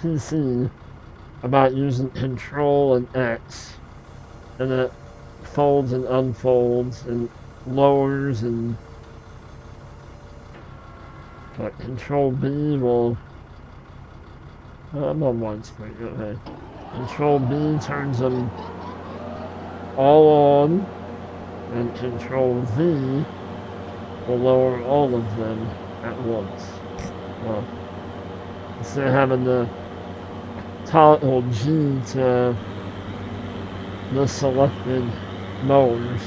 PC, about using Control and X, and it folds and unfolds and lowers and like Control B will, I'm on one screen, okay. Control B turns them all on, and Control V will lower all of them at once. Well, instead of having to toggle G to the selected mowers.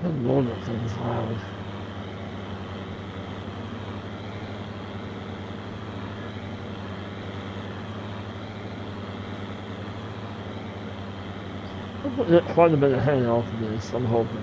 Good lord, that thing's loud. I'll get quite a bit of hay off of this, I'm hoping.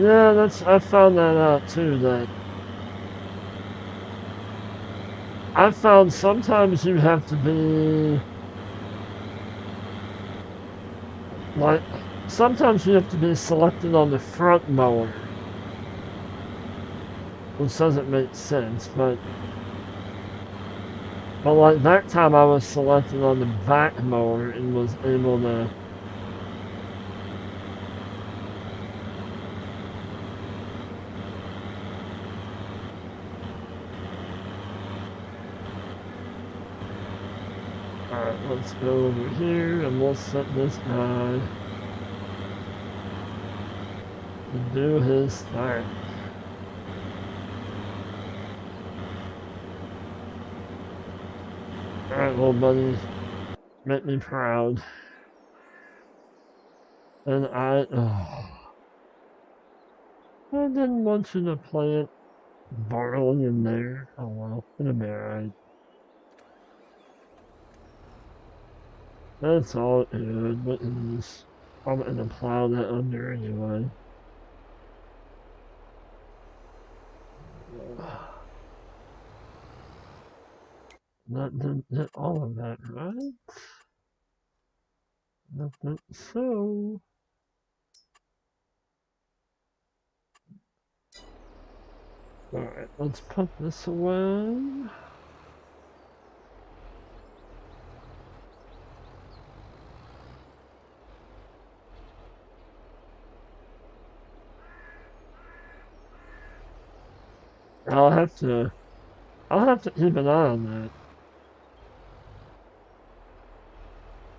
Yeah, I found that out too, that I found sometimes you have to be, like, sometimes you have to be selected on the front mower, which doesn't make sense, but like that time I was selected on the back mower and was able to. Alright, let's go over here and we'll set this guy to do his thing. Alright, little buddy, make me proud. And I didn't want you to plant barley in there. Oh well, it'll be alright. That's all good, but I'm gonna plow that under anyway. That didn't hit all of that, right? Nothing so. Alright, let's put this away. I'll have to keep an eye on that.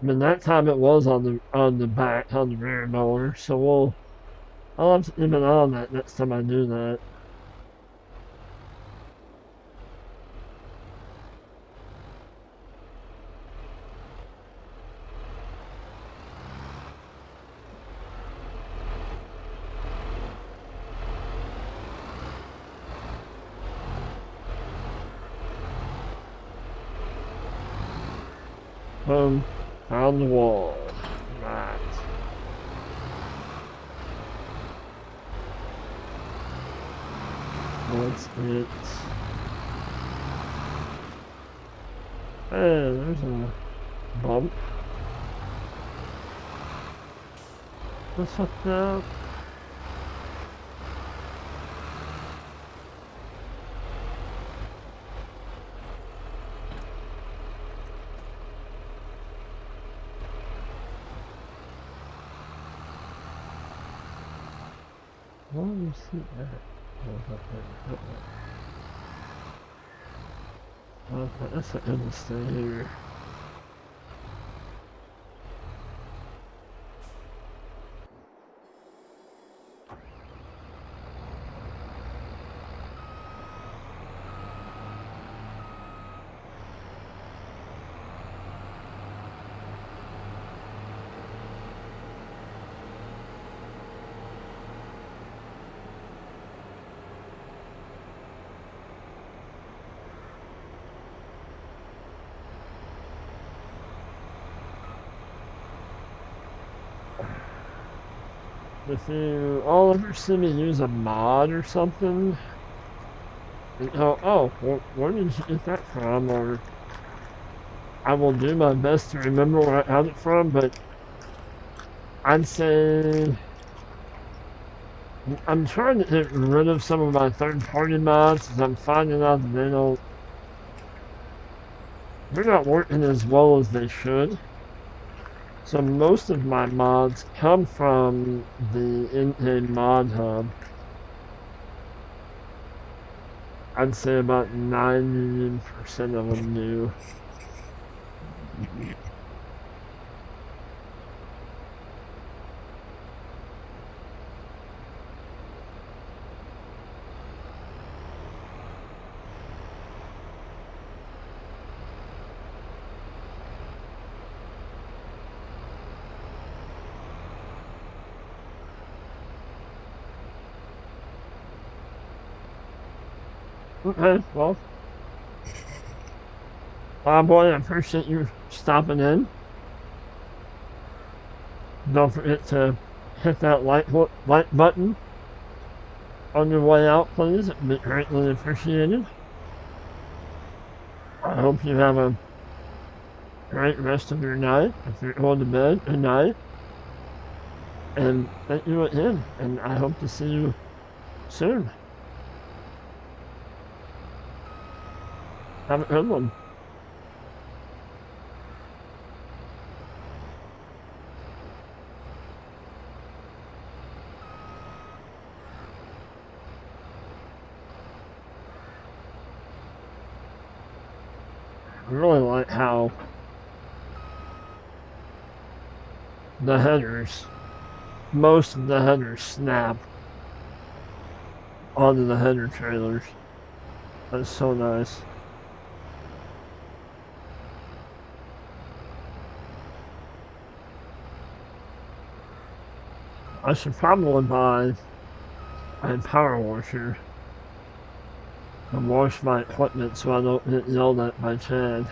I mean, that time it was on the back, on the rear mower, so I'll have to keep an eye on that next time I do that. Boom, on the wall. Right. That's it. Hey, there's a bump. Let's hook that. Why do you see that? Okay, that's not gonna stay here. If you all ever see me use a mod or something, and where did you get that from? Or I will do my best to remember where I got it from, but I'd say I'm trying to get rid of some of my third-party mods as I'm finding out that they're not working as well as they should. So most of my mods come from the in-game mod hub. I'd say about 90% of them do. Okay, well, boy, I appreciate you stopping in. Don't forget to hit that like button on your way out, please. It'd be greatly appreciated. I hope you have a great rest of your night. If you're going to bed, good night. And thank you again. And I hope to see you soon. Have a good one. I really like how the headers, most of the headers snap onto the header trailers. That's so nice. I should probably buy a power washer and wash my equipment so I don't get yelled at by Chad.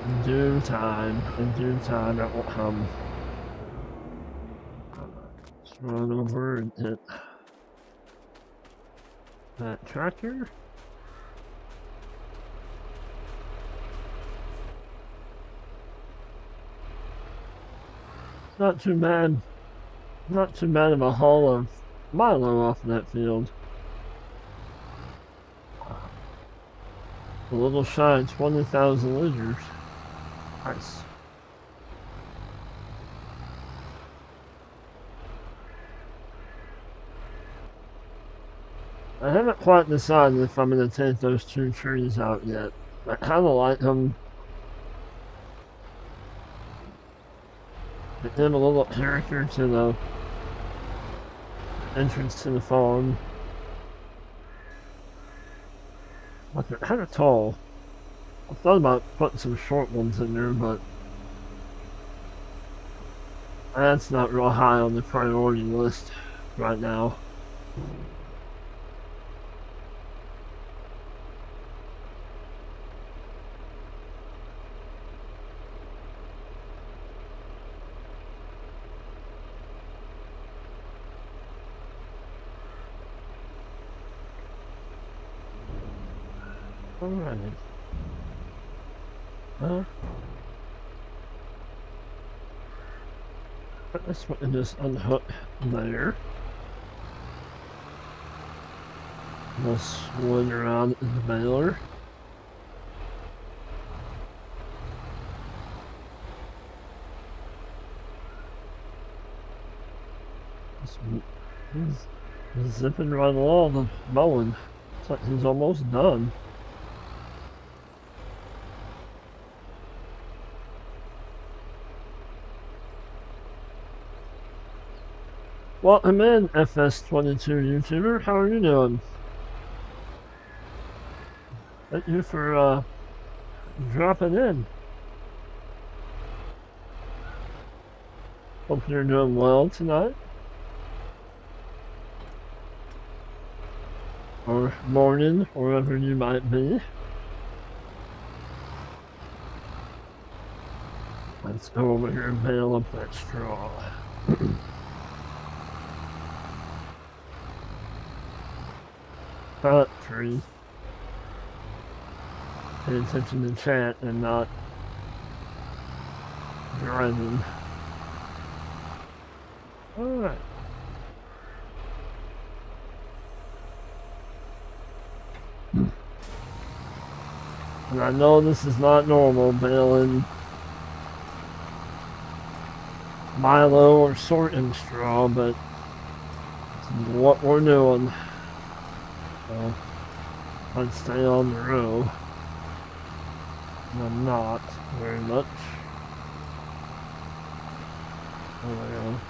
In due time it will come. Let's run over and hit that tractor. Not too bad of a haul of Milo off that field. A little shy of 20,000 liters. Nice. I haven't quite decided if I'm going to take those two trees out yet. I kind of like them. They give a little character to the entrance to the farm. But they're kind of tall. I thought about putting some short ones in there, but that's not real high on the priority list right now. Alright. Well, this one just unhook there. We'll swing around in the baler. He's zipping right along the mowing. It's like he's almost done. Welcome in, FS22 YouTuber. How are you doing? Thank you for dropping in. Hope you're doing well tonight. Or morning, wherever you might be. Let's go over here and bale up that straw. Cut tree. pay attention to chat and not driving. Alright. And I know this is not normal, baling Milo or sorting straw, but it's what we're doing. So, I'd stay on the row. And I'm not very much. Oh my god.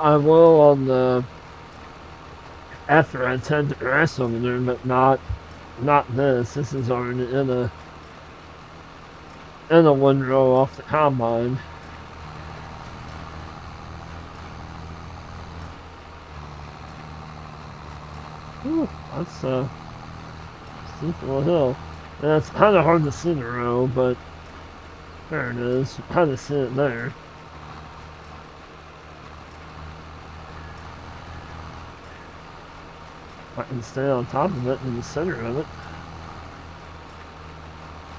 I will on the after I tend to grass over there, but not this. This is already in a windrow off the combine. Ooh, that's a steep little hill. And it's kind of hard to see the row, but there it is. You kind of see it there. I can stay on top of it in the center of it.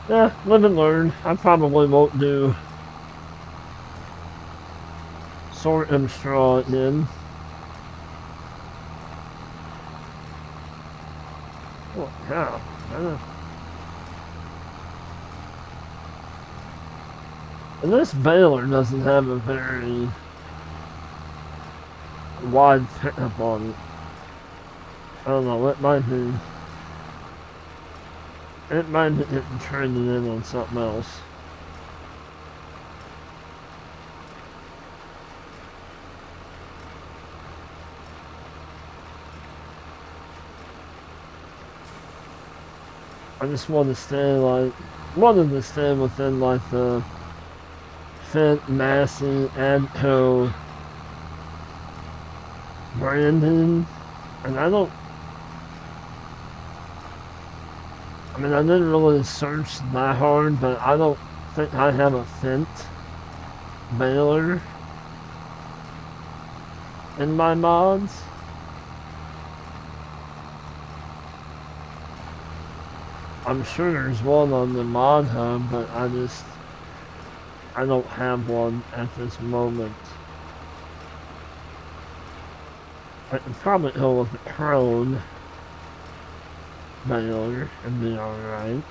Yeah, live and learn. I probably won't do sort and straw in. Oh, cow. And this baler doesn't have a very wide pickup on it. I don't know, it might be getting traded in on something else. I just wanted to stay within like the Fent, Massey, Adco, Brandon, and I didn't really search that hard, but I don't think I have a Fent baler in my mods. I'm sure there's one on the mod hub, but I don't have one at this moment. I can probably go with a Crone baler and be alright.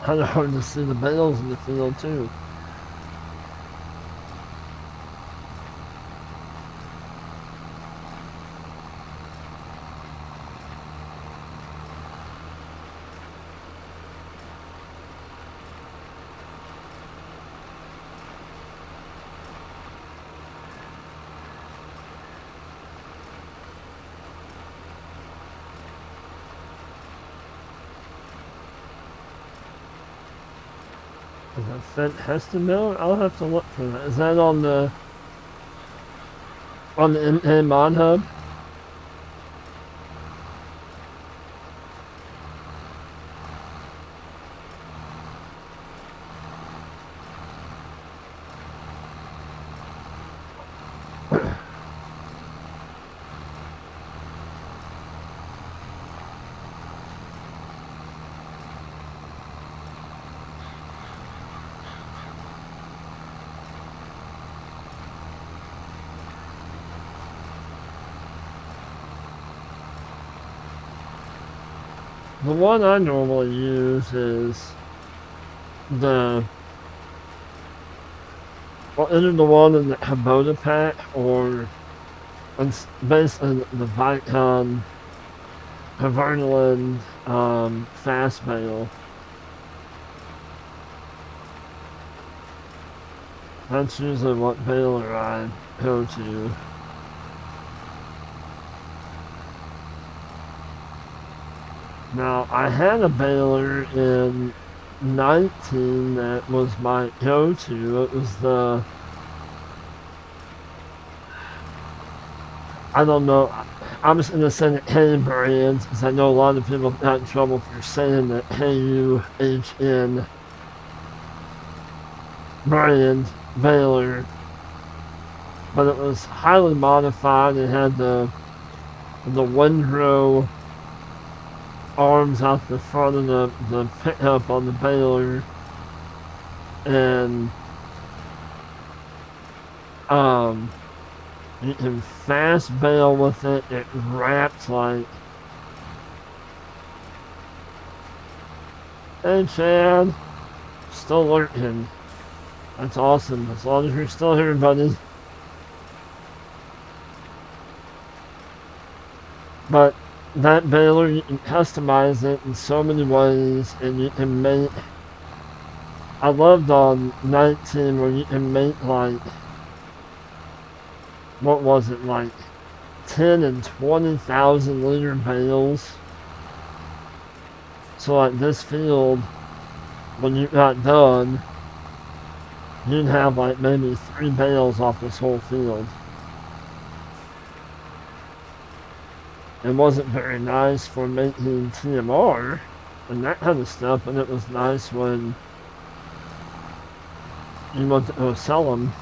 Kind of hard to see the bales in the field too. Is that Fent Heston Miller? I'll have to look for that. Is that on the in mod hub? The one I normally use is the Well, either the one in the Kubota pack or it's basically the Vicon Haverland fast bale. That's usually what baler I go to. Now, I had a baler in 19 that was my go-to. It was I don't know, I'm just going to say the Hay brand because I know a lot of people got in trouble for saying the Hayhn brand baler. But it was highly modified. It had the windrow arms out the front of the pickup on the baler, and you can fast bale with it. It wraps like, hey Chad, still lurking. That's awesome. As long as you're still here, buddy. But that baler, you can customize it in so many ways, and you can make. I loved on 19 where you can make like, what was it, like 10 and 20,000 liter bales. So like this field, when you got done, you'd have like maybe 3 bales off this whole field. It wasn't very nice for making TMR and that kind of stuff, but it was nice when you went to go sell them.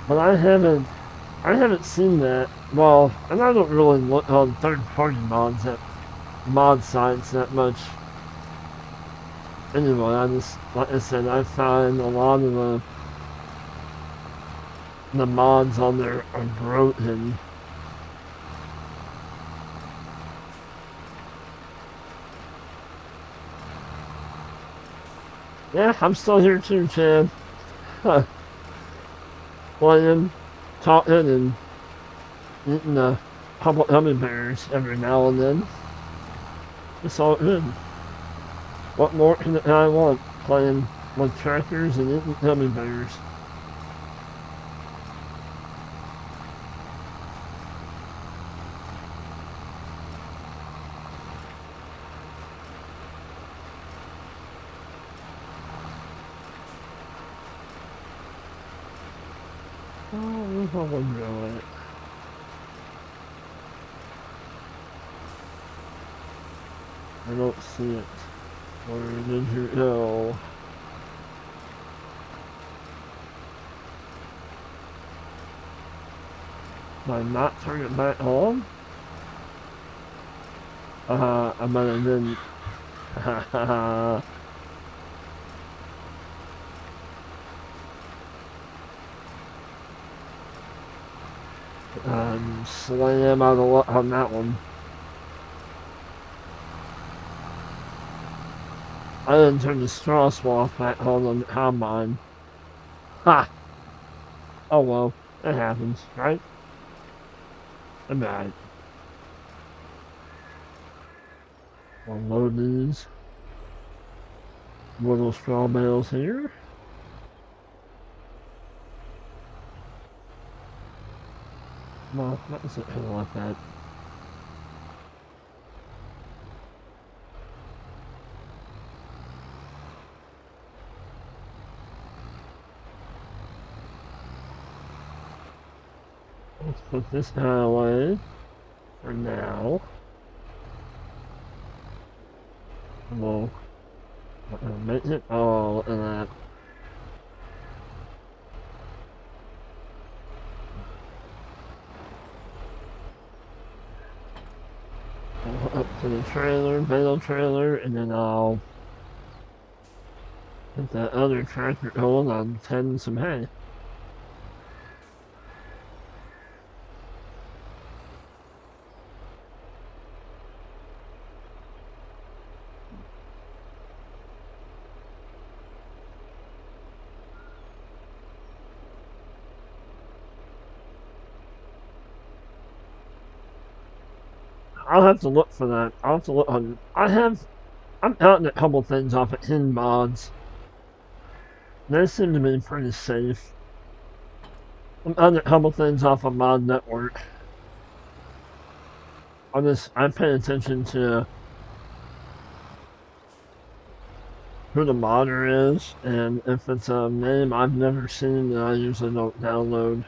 But I haven't seen that. Well, and I don't really look on third-party mods at mod sites that much. Anyway, I just, like I said, I find a lot of the mods on there are broken. Yeah, I'm still here too, Chad. Playing, talking, and eating a couple gummy bears every now and then. It's all good. What more can I want? Playing with tractors and eating gummy bears. Oh, I wonder it. I don't see it. Where did you go? Did I not turn it back on? I might have been. Slam out of luck on that one. I didn't turn the straw swath back on the combine. Ha! Oh well, it happens, right? Alright. I'll load these little straw bales here. Well, that's it, kind of like that. Let's put this away for now. We'll make it all in that. Up to the trailer, bale trailer, and then I'll get that other tractor going on tending some hay. I'll have to look for that. I'll have to look on. I'm counting a couple things off at Hidden Mods. They seem to be pretty safe. I'm counting a couple things off of Mod Network. I pay attention to who the modder is, and if it's a name I've never seen, then I usually don't download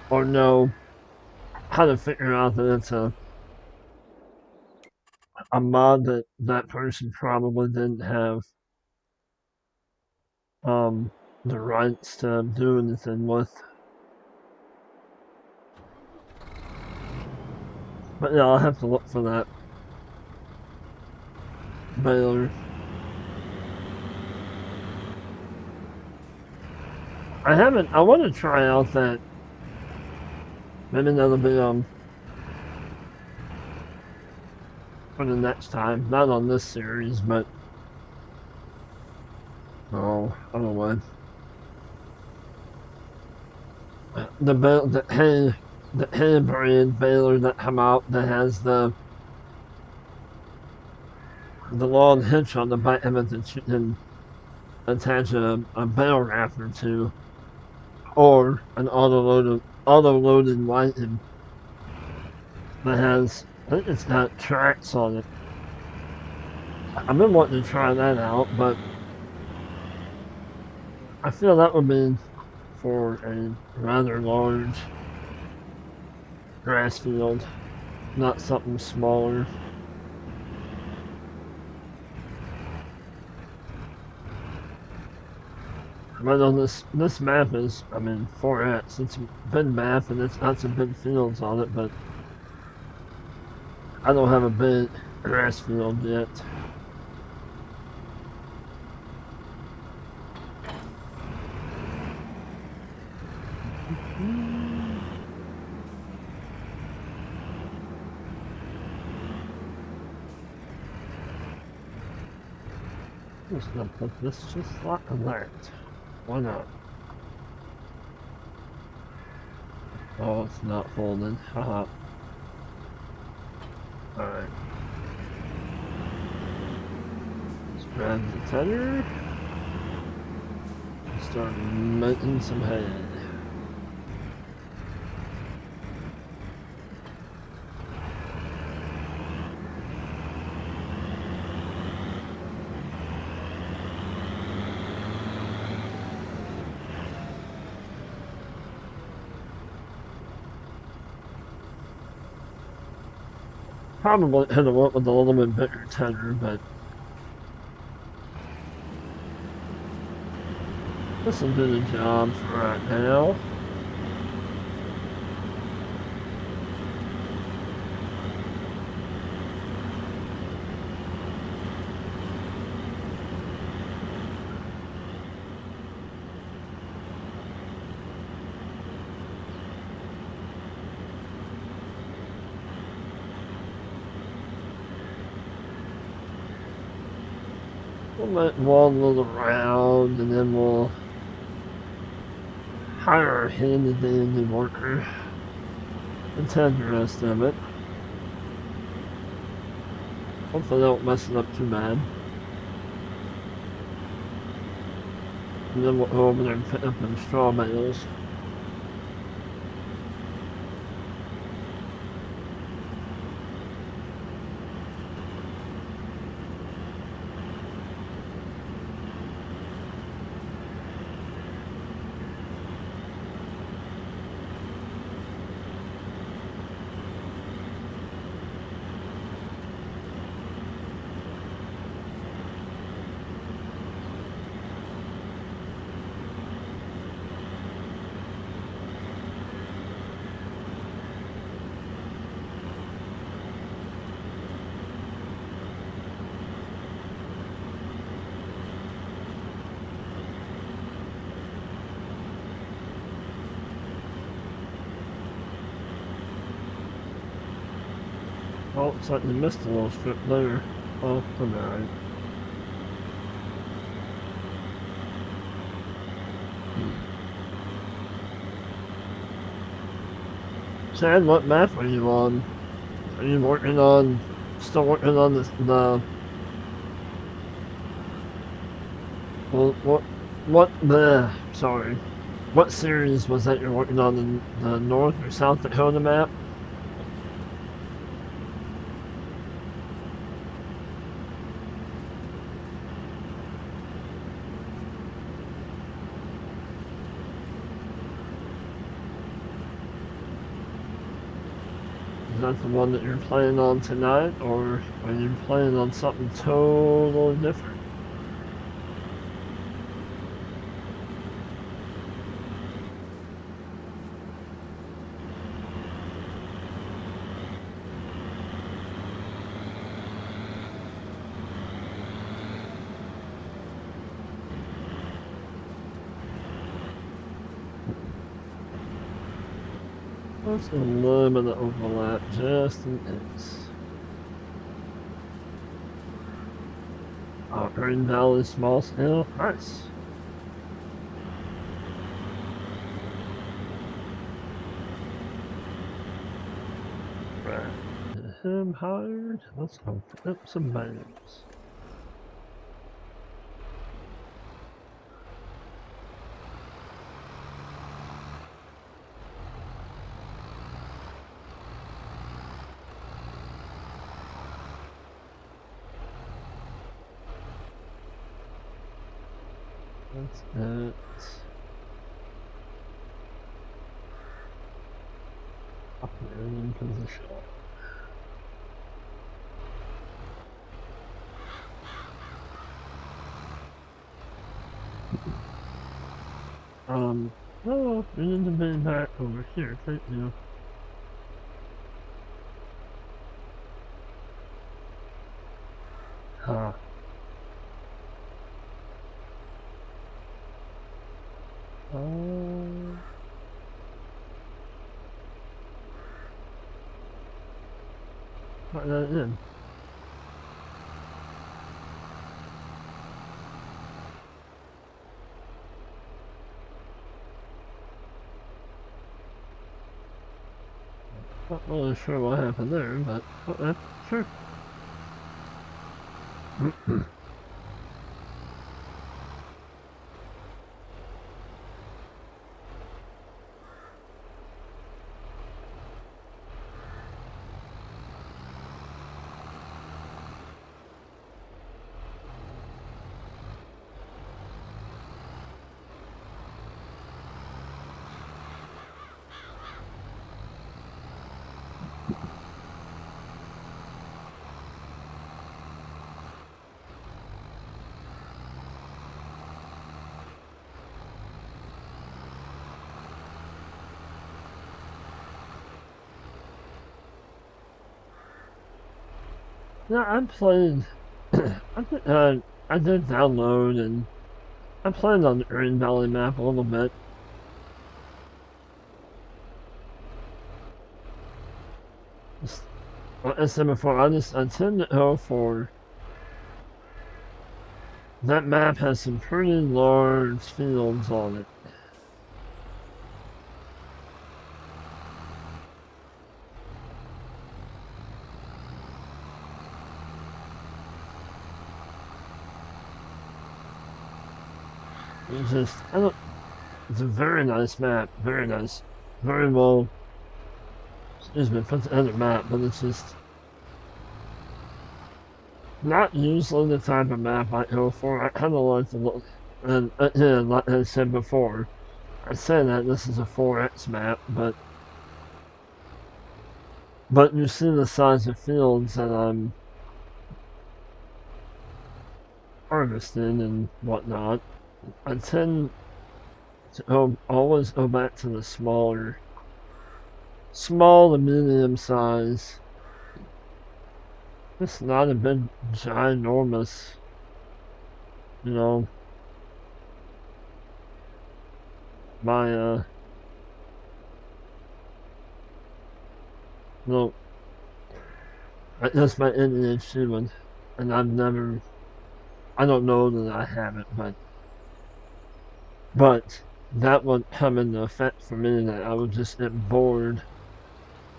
or know how to figure out that it's a mod that that person probably didn't have the rights to do anything with. But yeah, I'll have to look for that Baylor. I want to try out that. Maybe that'll be for the next time. Not on this series, but I don't know. The hay brand Baylor that come out that has the long hitch on the back of it that you can attach a bell wrapper to, or an auto loaded lighting that has, I think it's got tracks on it. I've been wanting to try that out, but I feel that would be for a rather large grass field, not something smaller. But on this map is, 4X. It's a big map and it's got some big fields on it, but I don't have a big grass field yet. I'm just gonna put this just like that. Why not? Oh, it's not folded. Haha. Alright. Let's grab the tender. And start making some hay. Probably hit him up with a little bit bigger tender, but this will do the job for right now. We'll let waddle around and then we'll hire our handy dandy worker and tend the rest of it. Hopefully they don't mess it up too bad. And then we'll go over there and pick up them straw bales. Oh, looks like you missed a little strip there. Oh, I'm alright. Chad, what map are you on? Are you working on, still working on well, sorry, what series was that you're working on in the North or South Dakota map? Is that the one that you're playing on tonight, or are you playing on something totally different? That's a little bit of overlap, just in case. Green Valley Small Scale, nice. Right. Him hired. Let's go pick up some bangers. That's it. Operating position. Oh, we need to be back over here, thank you. Huh. Oh. What that in? Not really sure what happened there, but okay, sure. Yeah, I played. I did download and I played on the Green Valley map a little bit. Like I said before, I tend to go for that map has some pretty large fields on it. It's just I don't. It's a very nice map, very nice, very well. Excuse me, put together map, but it's just not usually the type of map I go for. I kind of like the look, and yeah, like I said before, I say that this is a 4X map, but you see the size of fields that I'm harvesting and whatnot. I tend to always go back to the small to medium size. It's not a big, ginormous, you know, my, no, that's my ADHD one, and I don't know that I have it, but that would come into effect for me that I would just get bored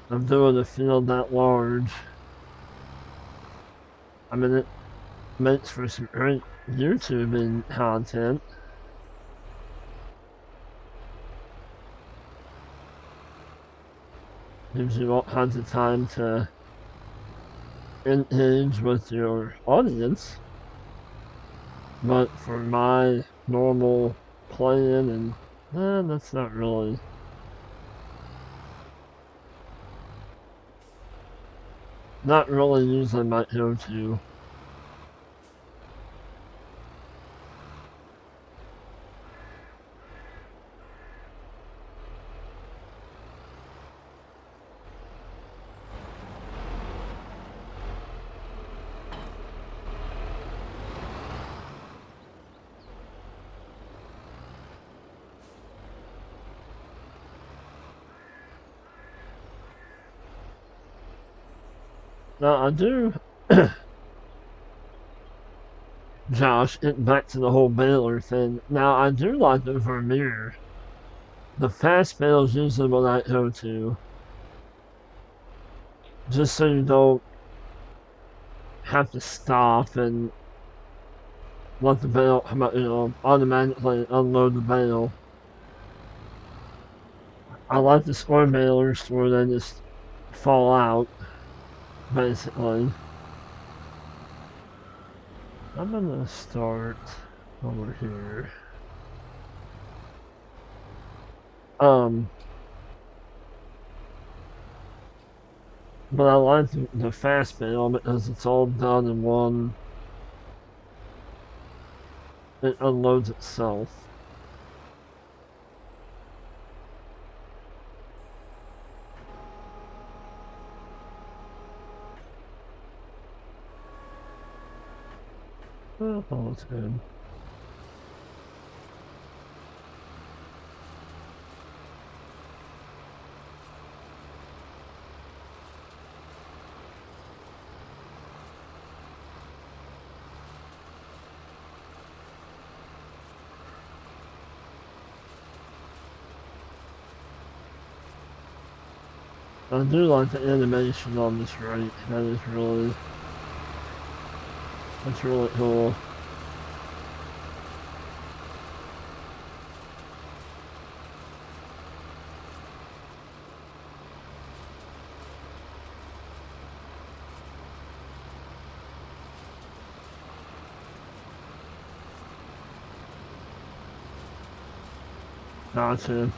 of doing a field that large. I mean, it makes for some great YouTubing content. Gives you all kinds of time to engage with your audience. But for my normal playing that's not really usually my go-to. Now I do, Josh, getting back to the whole Baylor thing. Now I do like the Vermeer. The fast bail is usually what I go to. Just so you don't have to stop and let the bail come out, automatically unload the bail. I like the square bailers where they just fall out, basically. I'm gonna start over here. Um, but I like the fast bail because it's all done in one. It unloads itself. Oh, that's good. I do like the animation on this rake. That's really cool. Gotcha.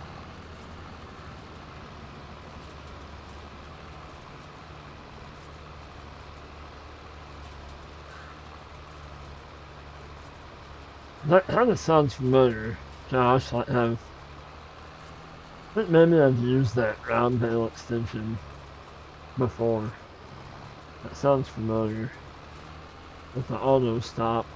That kind of sounds familiar, Josh. I think maybe I've used that round bail extension before. That sounds familiar. With the auto stop.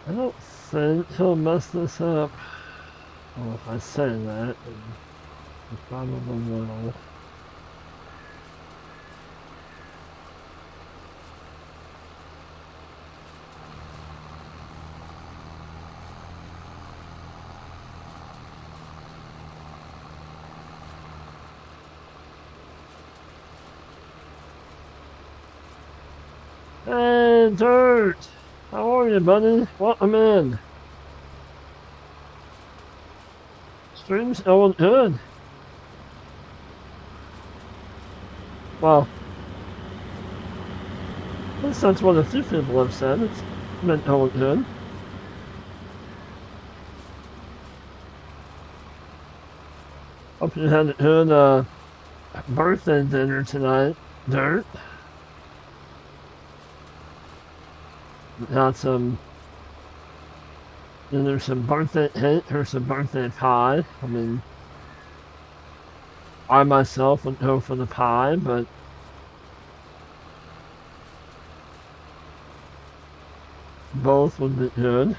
I don't think he'll mess this up. Well, if I say that, he probably will. Hey, Dirt! How are you, buddy? Welcome in. Stream's going good. Well, at least that's what a few people have said. It's been going good. Hope you had a good birthday dinner tonight, Dirt. Got some, either some birthday cake or some birthday pie. I mean, I myself would go for the pie, but both would be good.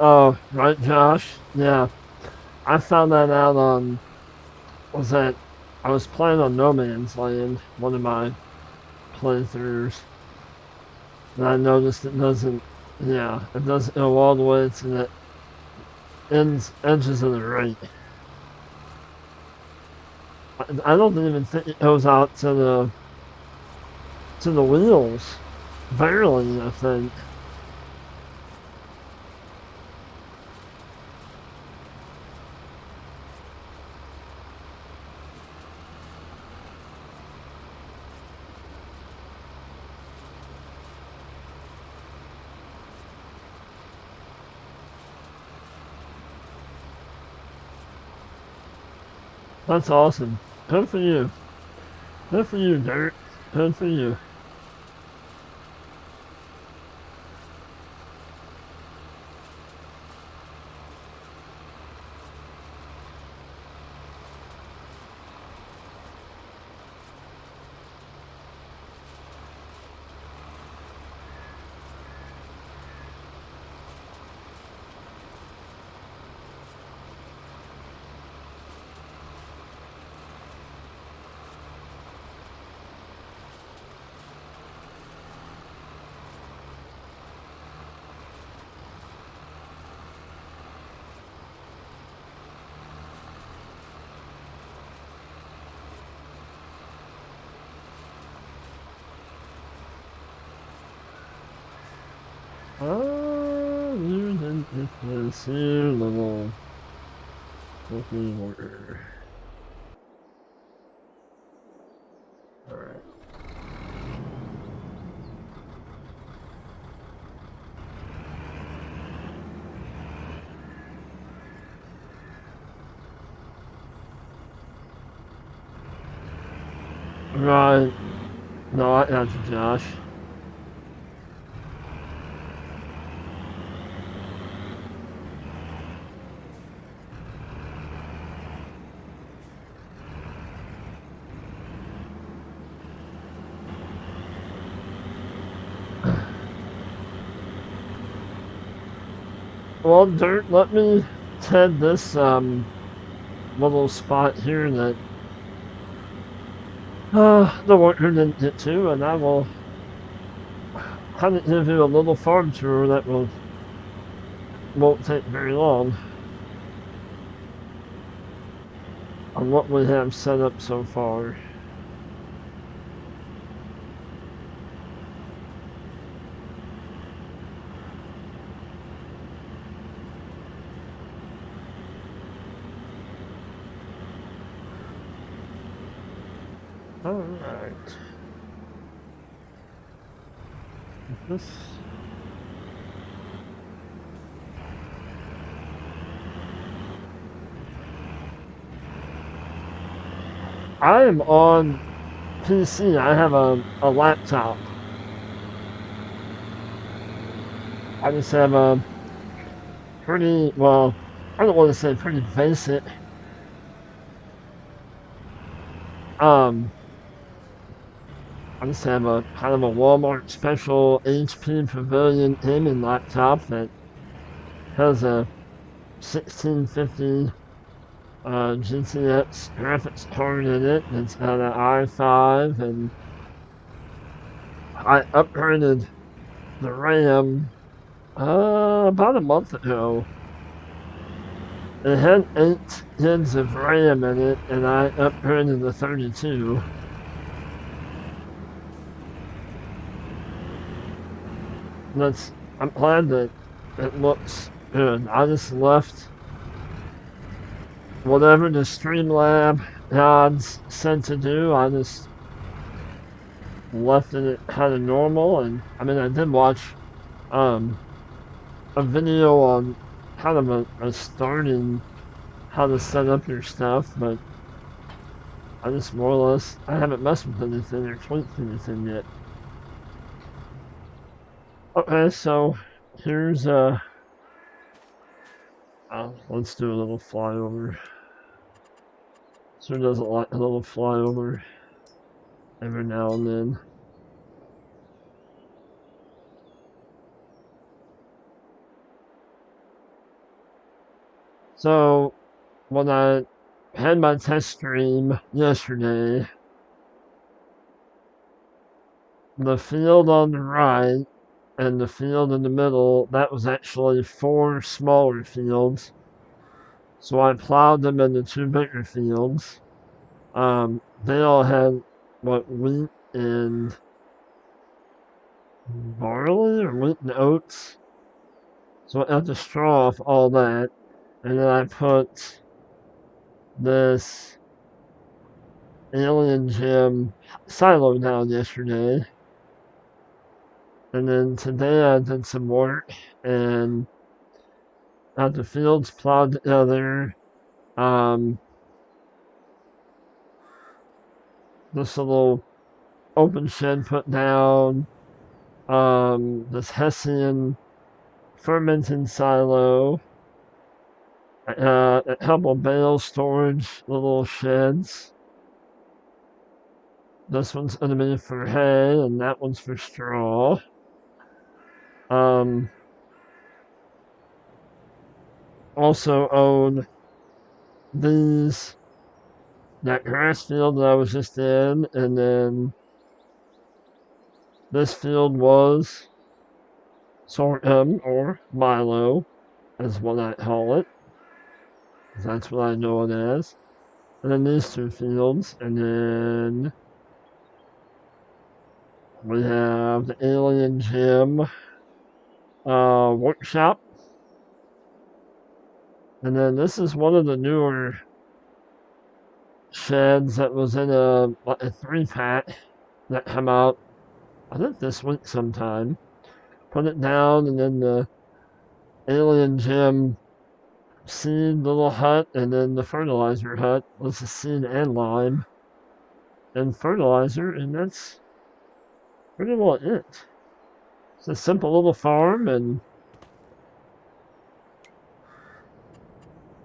Oh, right, Josh. Yeah, I found that out on was that I was playing on No Man's Land, one of my playthroughs, and I noticed it doesn't. Yeah, it doesn't go all the way to the edges of the right. I don't even think it goes out to the wheels. Barely, I think. That's awesome. Good for you. Good for you, Dirt. Good for you. Oh, you didn't get this here, little cookie order. Alright. Right. No, I got you, Josh. Well, Dirt, let me TED this little spot here that the worker didn't get to, and I will kind of give you a little farm tour that won't take very long on what we have set up so far. Alright. This I am on PC. I have a laptop. I just have a pretty, well, I don't want to say pretty basic. Um, I just have a kind of a Walmart special HP Pavilion gaming laptop that has a 1650 GTX graphics card in it. It's got an i5, and I upgraded the RAM about a month ago. It had 8 gigs of RAM in it, and I upgraded to 32. That's I'm glad that it looks good. I just left whatever the Streamlab gods said to do. I just left it kind of normal, and I mean I did watch um, a video on kind of a starting how to set up your stuff, but I just more or less I haven't messed with anything or tweaked anything yet. Okay, so here's let's do a little flyover. Sure doesn't like a little flyover every now and then. So when I had my test stream yesterday, the field on the right and the field in the middle, that was actually 4 smaller fields. So I plowed them into 2 bigger fields. They all had wheat and barley or wheat and oats. So I had to straw off all that. And then I put this alien gem silo down yesterday. And then today I did some work and got the fields plowed together. This little open shed put down. This Hessian fermenting silo. A couple bale storage little sheds. This one's gonna be for hay, and that one's for straw. Also own that grass field that I was just in, and then this field was sorghum or Milo, is what I call it. That's what I know it as. And then these 2 fields, and then we have the Alien Gym workshop. And then this is one of the newer sheds that was in a 3-pack that come out, I think this week sometime. Put it down, and then the Alien Gym seed little hut, and then the fertilizer hut was the seed and lime and fertilizer, and that's pretty well it. It's a simple little farm, and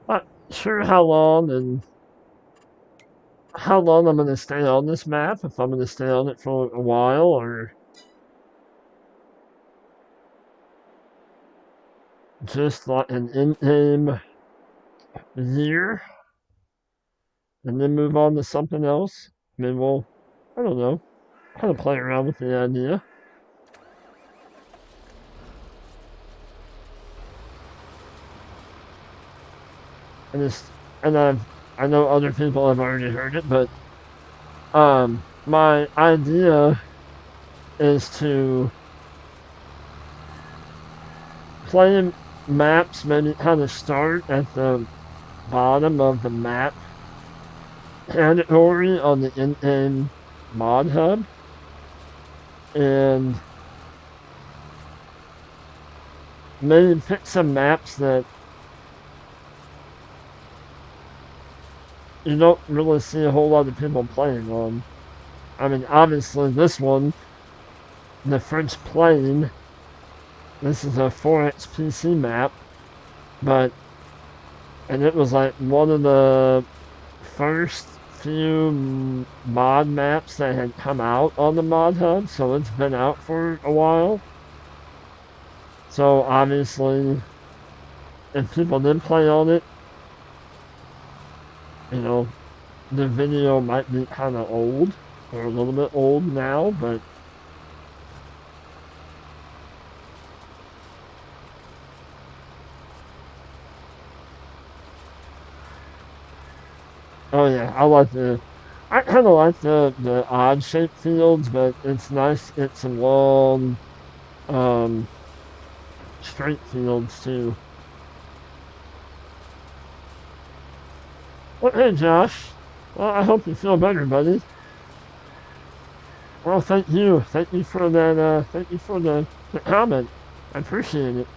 not sure how long I'm going to stay on this map, if I'm going to stay on it for a while, or just like an in-game year, and then move on to something else. I mean, I don't know, kind of play around with the idea. And I know other people have already heard it, but my idea is to play maps, maybe kind of start at the bottom of the map category on the in-game mod hub, and maybe pick some maps that you don't really see a whole lot of people playing on. I mean, obviously this one, the French Plain, this is a 4X PC map, and it was like one of the first few mod maps that had come out on the mod hub, so it's been out for a while. So obviously, if people did play on it, the video might be kind of old, or a little bit old now, but oh yeah, I kind of like the odd shaped fields, but it's nice to get some long, straight fields too. Well, hey Josh, well, I hope you feel better, buddy. Well, thank you for that, thank you for the comment. I appreciate it.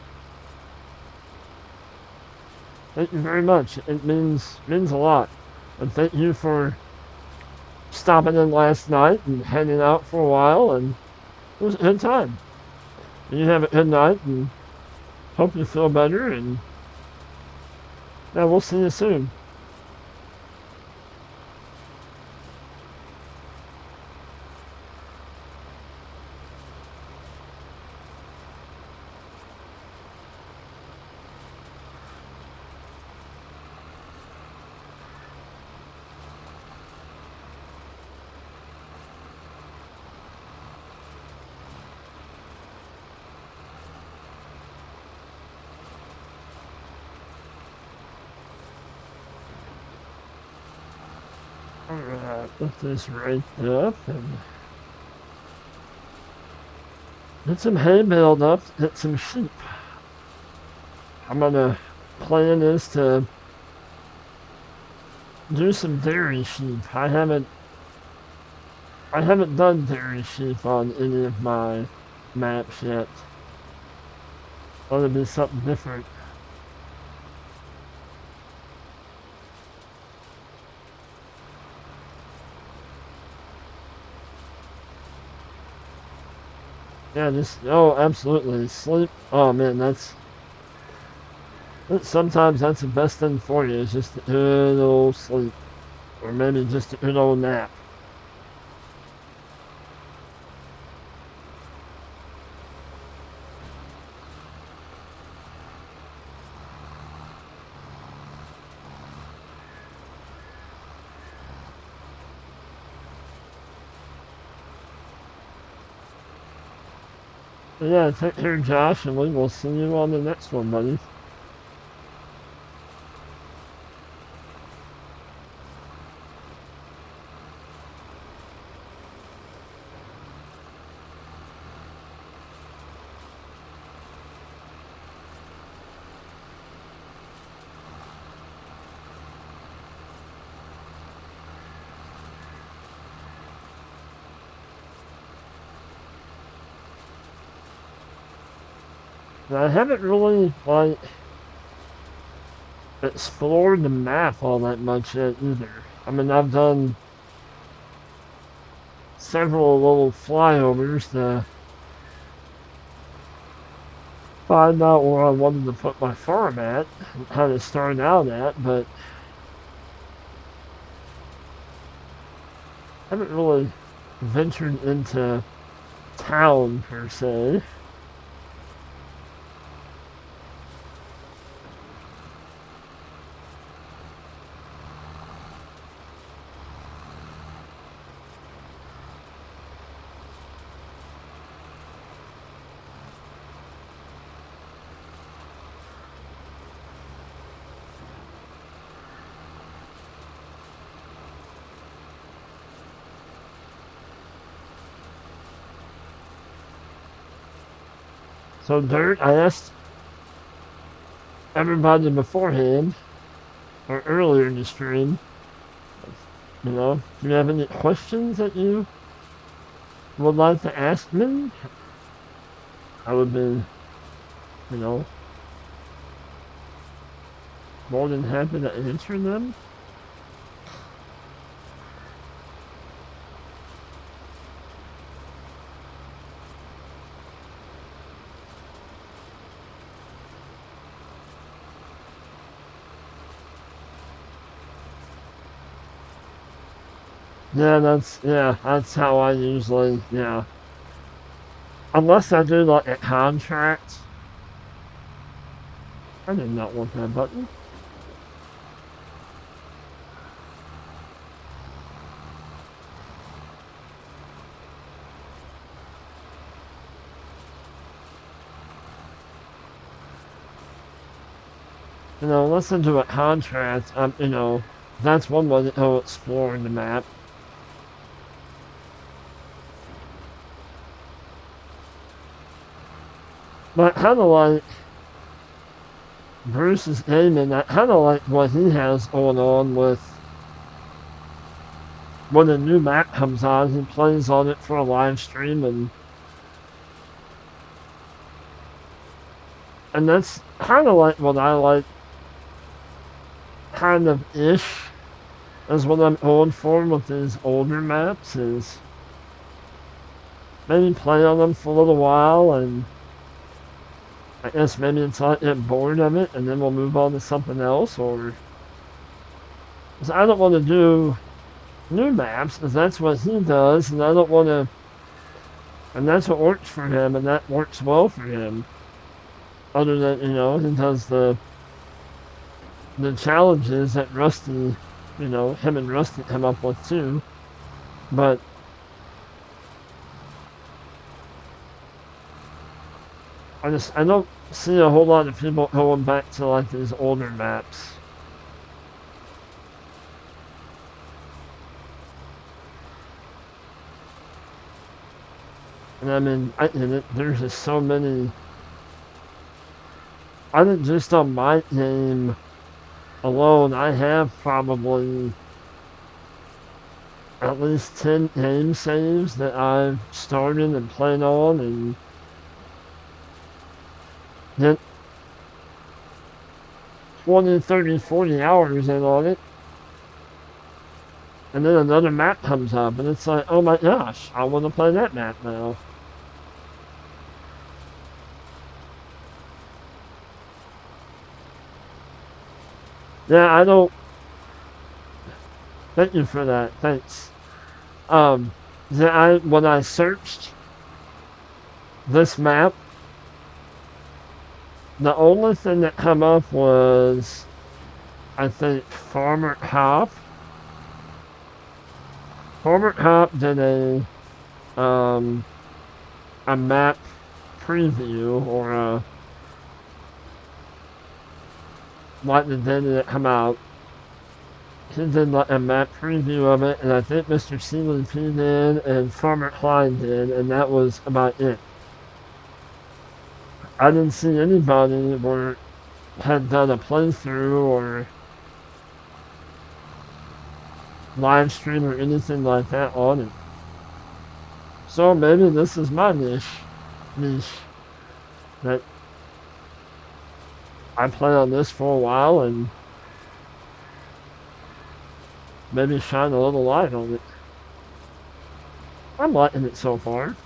Thank you very much. It means a lot. And thank you for stopping in last night and hanging out for a while, and it was a good time. You have a good night, and hope you feel better, and yeah, we'll see you soon. Alright, lift this right up and get some hay baled up, get some sheep. I'm gonna plan is to do some dairy sheep. I haven't done dairy sheep on any of my maps yet. Thought it'd be something different. Yeah, just oh, absolutely sleep. Oh man, sometimes that's the best thing for you is just a good old sleep, or maybe just a good old nap. But yeah, take care, Josh, and we will see you on the next one, buddy. And I haven't really like explored the map all that much yet either. I mean, I've done several little flyovers to find out where I wanted to put my farm at, and kind of start out at, but haven't really ventured into town per se. So, Dirt, I asked everybody beforehand, or earlier in the stream, do you have any questions that you would like to ask me? I would be, you know, more than happy to answer them. That's how I usually, unless I do like a contract. I did not want that button. Unless I do a contract, that's one way to go exploring the map. But kind of like Bruce's gaming, I kind of like what he has going on with when a new map comes on, he plays on it for a live stream, and that's kind of like what I like, kind of ish, is what I'm going for with these older maps, is maybe play on them for a little while, and I guess maybe until I get bored of it, and then we'll move on to something else, or... Because I don't want to do new maps, because that's what he does, and I don't want to... And that's what works for him, and that works well for him. Other than, he does the challenges that Rusty, him and Rusty come up with too. But I don't see a whole lot of people going back to like these older maps. And I mean, there's just so many. I think just on my game alone, I have probably at least 10 game saves that I've started and played on and get 20, 30, 40 hours in on it. And then another map comes up, and it's like, oh my gosh, I want to play that map now. Yeah, I don't. Thank you for that. Thanks. Um, when I searched this map, the only thing that came up was, I think, Farmer Hop. Farmer Hop did a map preview or like the day that it come out. He did like a map preview of it, and I think Mr. Seeley P did and Farmer Klein did, and that was about it. I didn't see anybody where had done a playthrough or live stream or anything like that on it. So maybe this is my niche that I play on this for a while and maybe shine a little light on it. I'm liking it so far.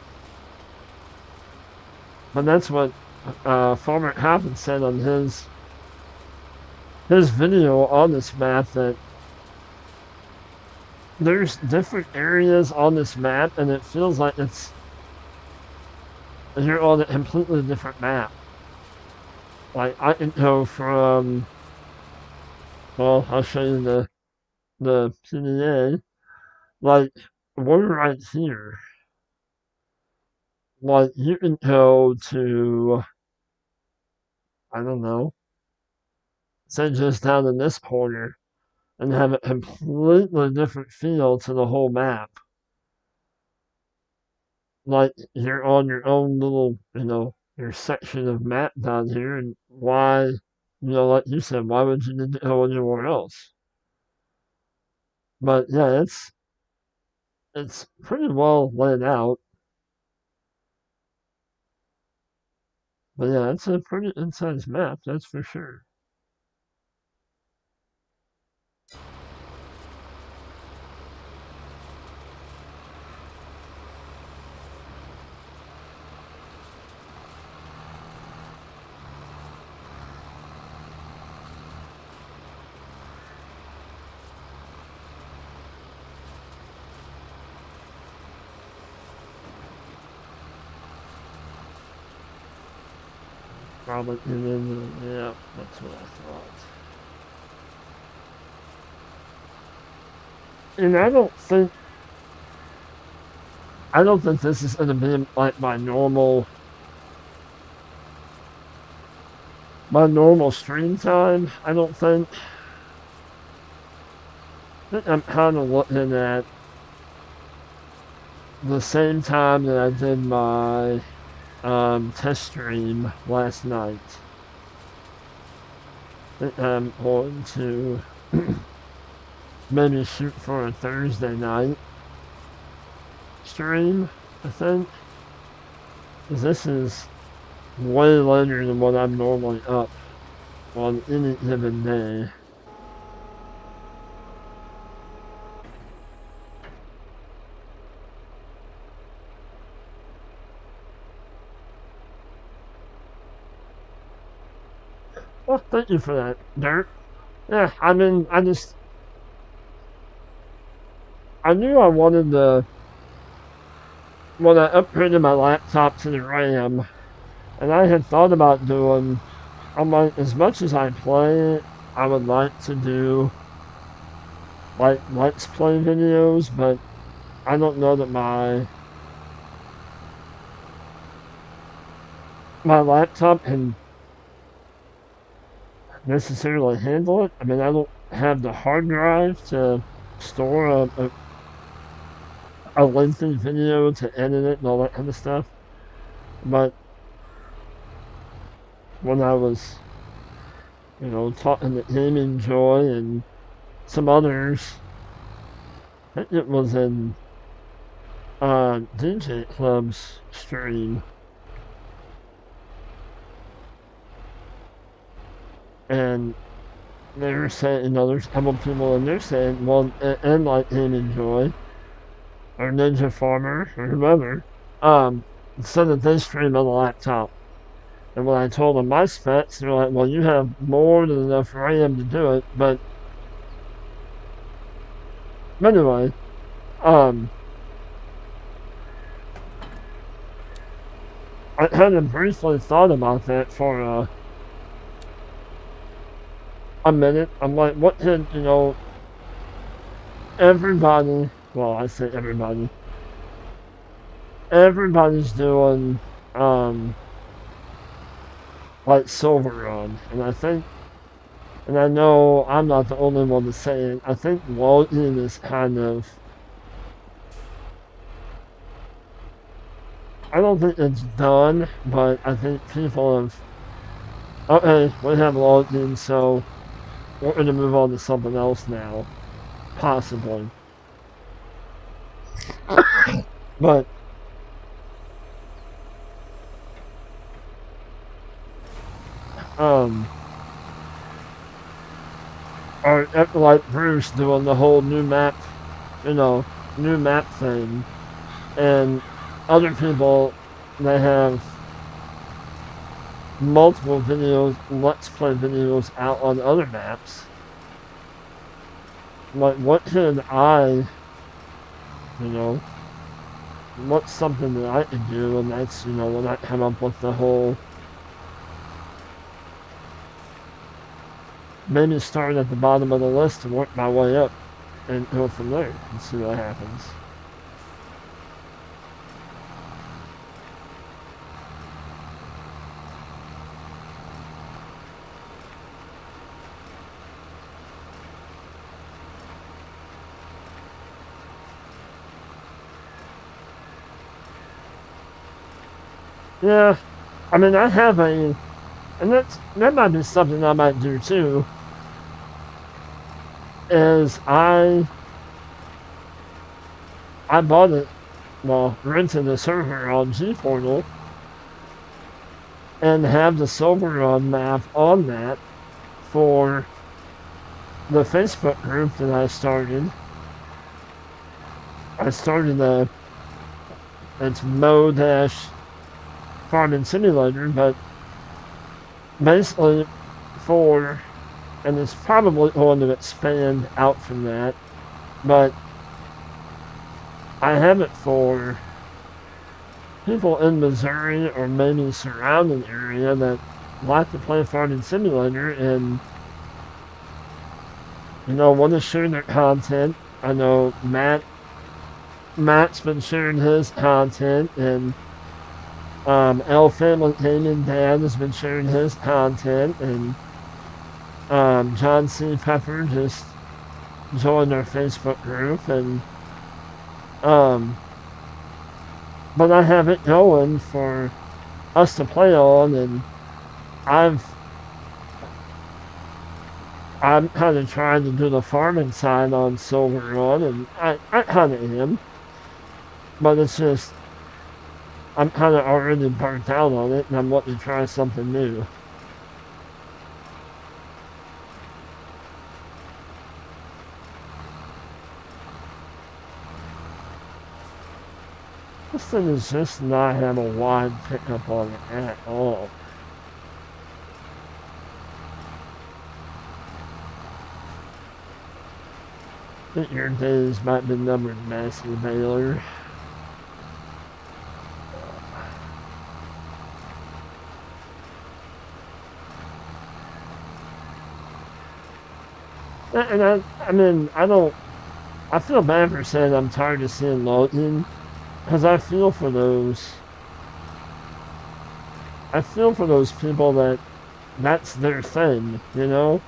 But that's what Farmer Happen said on his video on this map, that there's different areas on this map and it feels like you're on a completely different map. Like I can go from, well, I'll show you the PDA. Like we're right here. Like you can go to, I don't know, say just down in this corner and have a completely different feel to the whole map. Like you're on your own little, your section of map down here, and why, like you said, why would you need to go anywhere else? But yeah, it's pretty well laid out. But yeah, it's a pretty intense map, that's for sure. Probably, yeah, that's what I thought. And I don't think this is gonna be like my normal stream time. I don't think. I'm kind of looking at the same time that I did my test stream last night. I'm going to maybe shoot for a Thursday night stream, I think. 'Cause this is way later than what I'm normally up on any given day. Well, thank you for that, Dirt. Yeah, I mean, I knew I wanted when I upgraded my laptop to the RAM, and I had thought about doing, I'm like, as much as I play, I would like to do, like, Let's Play videos, but I don't know that my laptop can necessarily handle it. I mean, I don't have the hard drive to store a a lengthy video to edit it and all that kind of stuff. But when I was, talking to Gaming Joy and some others, I think it was in DJ Club's stream, and they were saying, there's a couple people and they're saying, well, and like Gaming Joy or Ninja Farmer or whoever, said that they stream on a laptop. And when I told them my specs, they're like, well, you have more than enough RAM to do it. But anyway, I kind of briefly thought about that for a minute. I'm like, what did, everybody, well, I say everybody's doing, like Silver Run. And I think, and I know I'm not the only one to say it, I think loading is kind of, I don't think it's done, but I think people have, okay, we have loading, so we're going to move on to something else now. Possibly. But or like Bruce doing the whole new map thing, and other people, they have multiple videos, let's play videos out on other maps. Like, what could I, what's something that I could do? And that's, when I come up with the whole, maybe start at the bottom of the list and work my way up and go from there and see what happens. Yeah, I mean, I have and that might be something I might do too, is I bought it, well, rented a server on G-Portal, and have the Silver Run map on that for the Facebook group that I started. I started it's Mo-Farming Simulator, but basically and it's probably going to expand out from that, but I have it for people in Missouri or maybe surrounding area that like to play Farming Simulator and, want to share their content. I know Matt's been sharing his content, and L Family Gaming Dad has been sharing his content, and John C. Pepper just joined our Facebook group, and but I have it going for us to play on, and I'm kind of trying to do the farming side on Silver Run, and I kind of am, but it's just I'm kind of already burnt out on it, and I'm wanting to try something new. This thing is just not have a wide pickup on it at all. I think your days might be numbered, Massey Baylor. And I feel bad for saying I'm tired of seeing loading, because I feel for those people that's their thing, that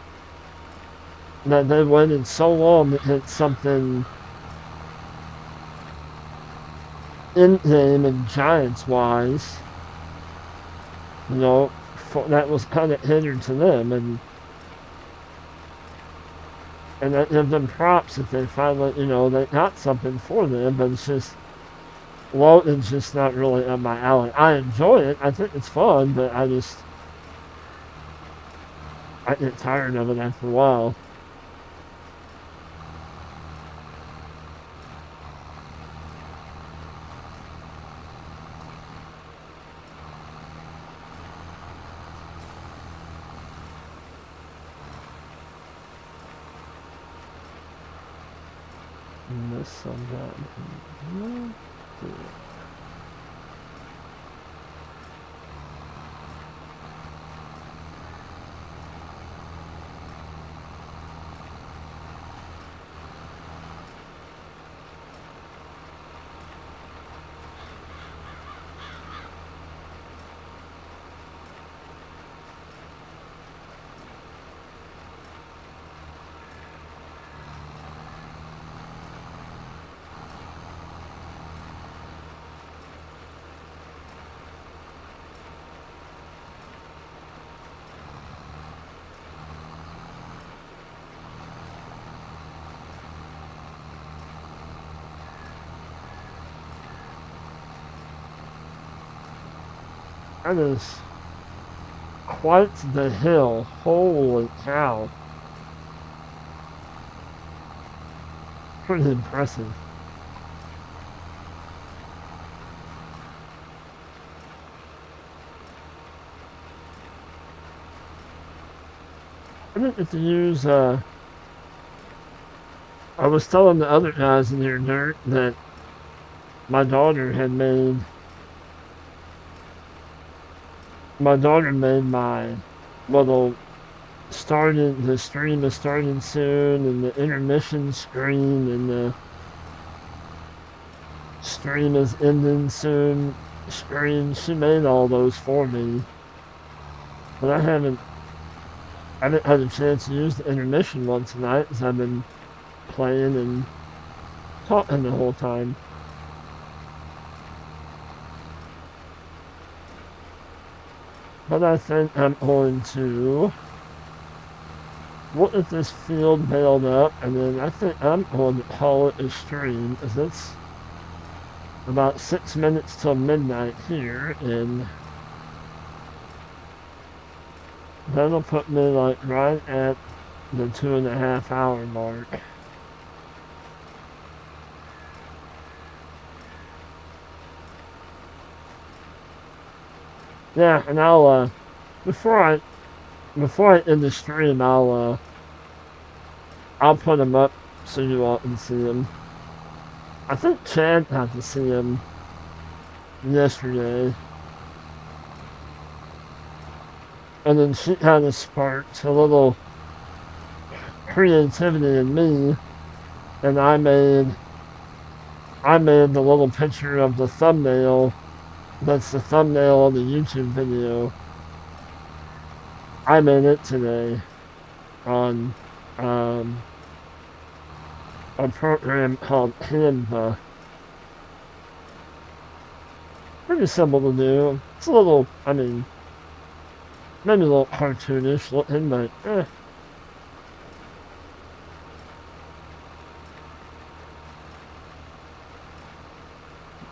they waited so long to hit something in game and Giants wise, that was kind of hindered to them, and I give them props if they finally, they got something for them, but it's just Logan's just not really up my alley. I enjoy it. I think it's fun, but I get tired of it after a while. And this one got that is quite the hill. Holy cow. Pretty impressive. I didn't get to use, I was telling the other guys in here, Dirt, that my daughter had made my little the stream is starting soon, and the intermission screen, and the stream is ending soon screen. She made all those for me, but I haven't had a chance to use the intermission one tonight because I've been playing and talking the whole time. But I think I'm going to look at this field bailed up, and then I think I'm going to call it a stream, because it's about 6 minutes till midnight here, and that'll put me like right at the 2.5 hour mark. Yeah, and I'll before I end the stream, I'll put them up so you all can see them. I think Chad got to see them yesterday, and then she kind of sparked a little creativity in me, and I made the little picture of the thumbnail. That's the thumbnail of the YouTube video. I made it today on a program called Canva. Pretty simple to do. It's a little, maybe a little cartoonish looking, but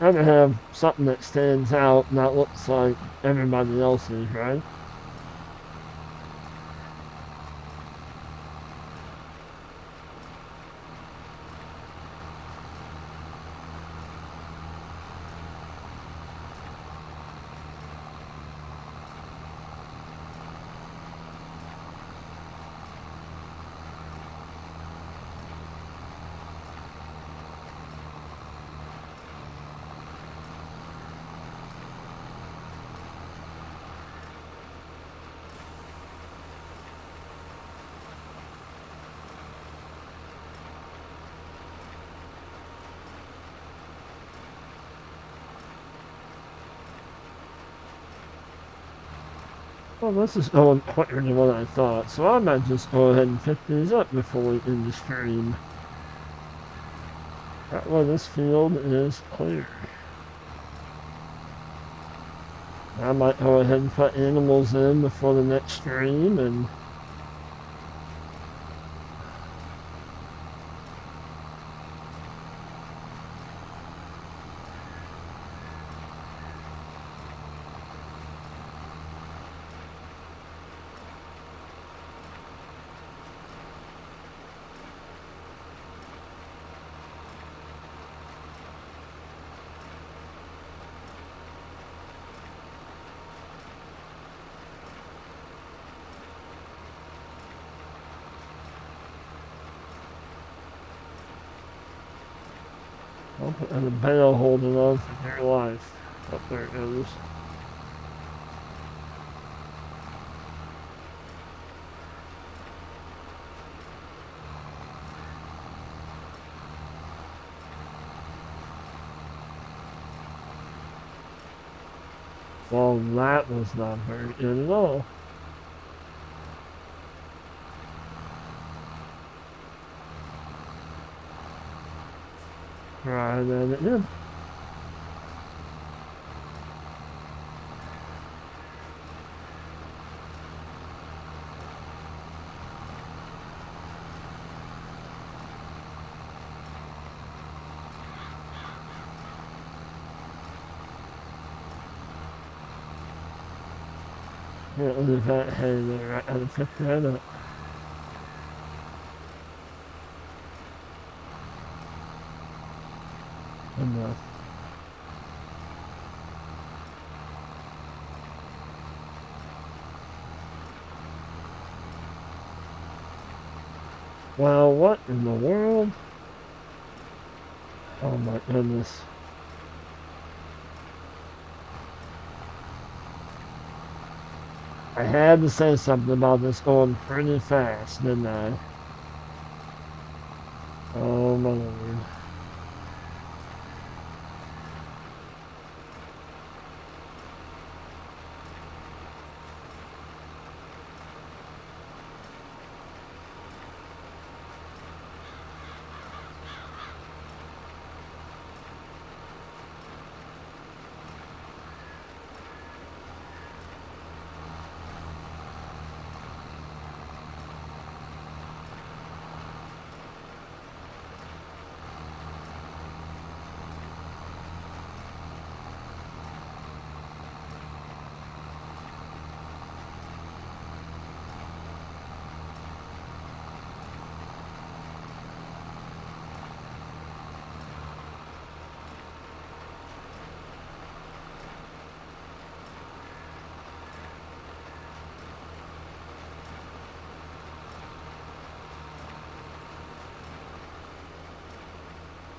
Gotta have something that stands out and that looks like everybody else's, right? Well, this is going quicker than what I thought, so I might just go ahead and pick these up before we end the stream. That way this field is clear. I might go ahead and put animals in before the next stream, and I'll put in a bell holding on for dear life. Oh, there it goes. Well, that was not very good at all. Right, then it did. Can't leave that hanging there. I gotta pick that up. Enough. Well, what in the world? Oh my goodness. I had to say something about this going pretty fast, didn't I? Oh my lord.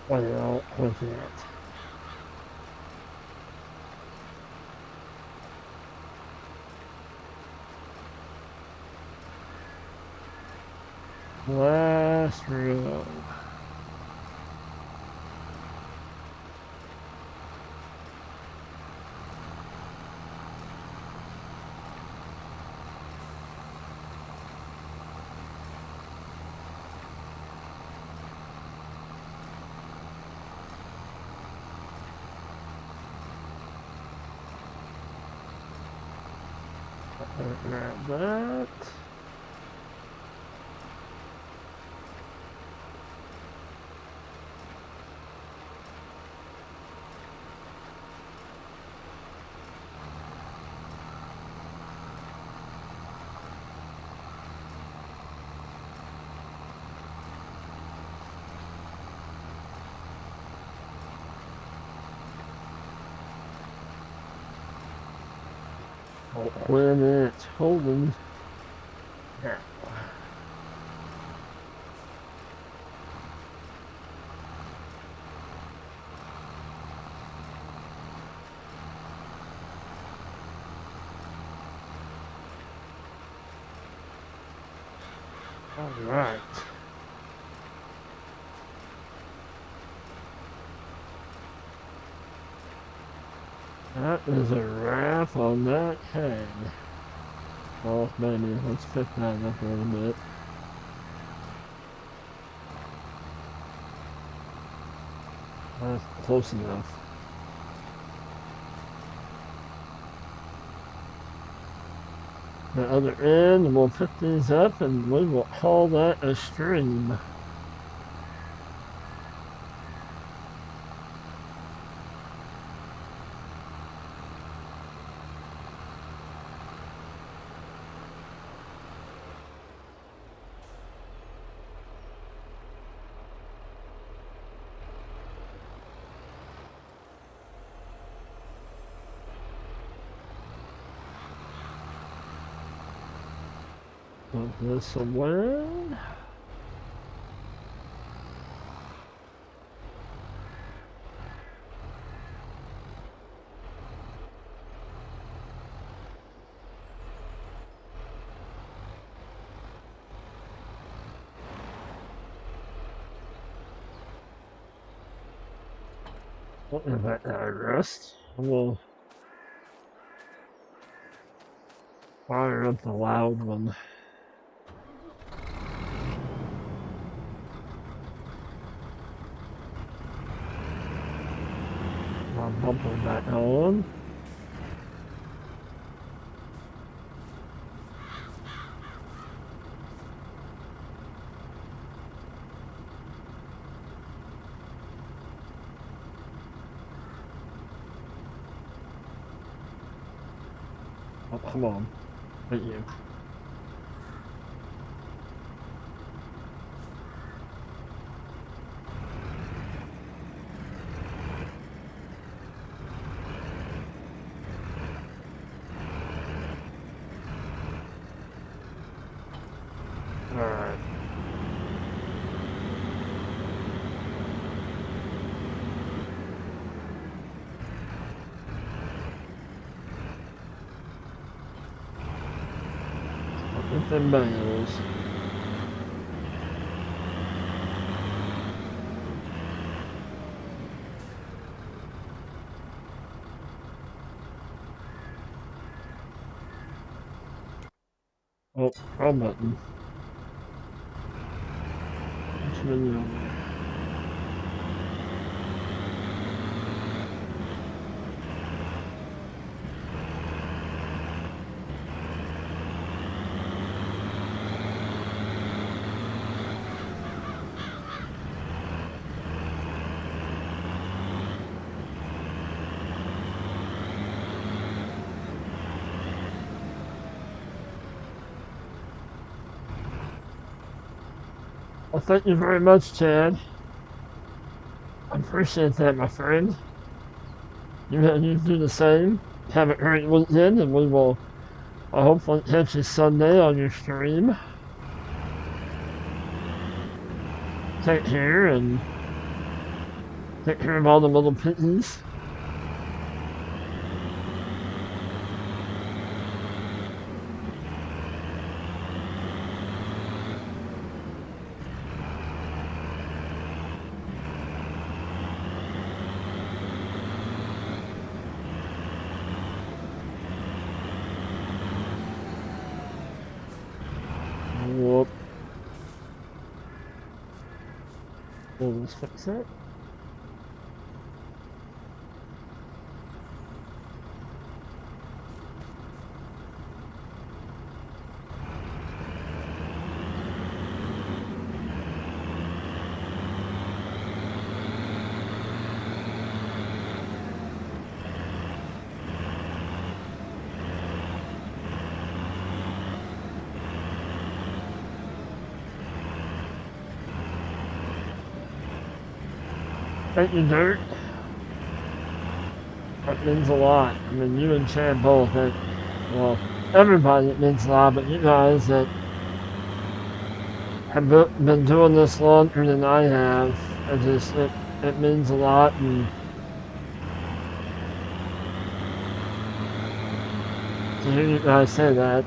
Well, with it. Last row. Grab that. When it's holding. Now. All right. That is a wrap on that head. Well, maybe let's pick that up a little bit. That's close enough. the other end, and we'll pick these up and we will call that a stream. Put this away. What is that rest? We'll fire up the loud one. I'll bumper back on. Oh, come on. Thank you. Alright. With them bangers. Oh, wrong button. Which menu? Well, thank you very much, Chad. I appreciate that, my friend. You do the same. Have a great weekend, and we will hopefully catch you Sunday on your stream. Take care, and take care of all the little piggies. Whoop. Let's fix it. Thank you, Dirt. That means a lot. I mean, you and Chad both. Well, everybody, it means a lot, but you guys that have been doing this longer than I have, it means a lot. And to hear you guys say that.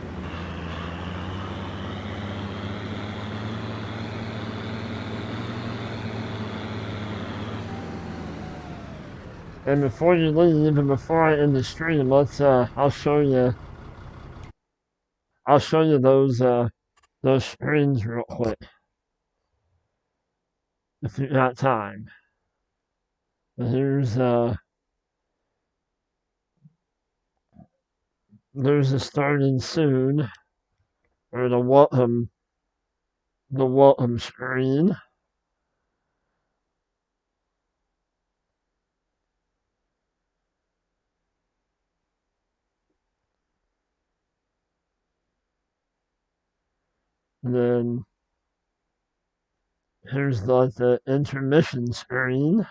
And before you leave, and before I end the stream, I'll show you those screens real quick, if you got time. Here's there's a starting soon, or the welcome screen. And then here's like the intermission screen.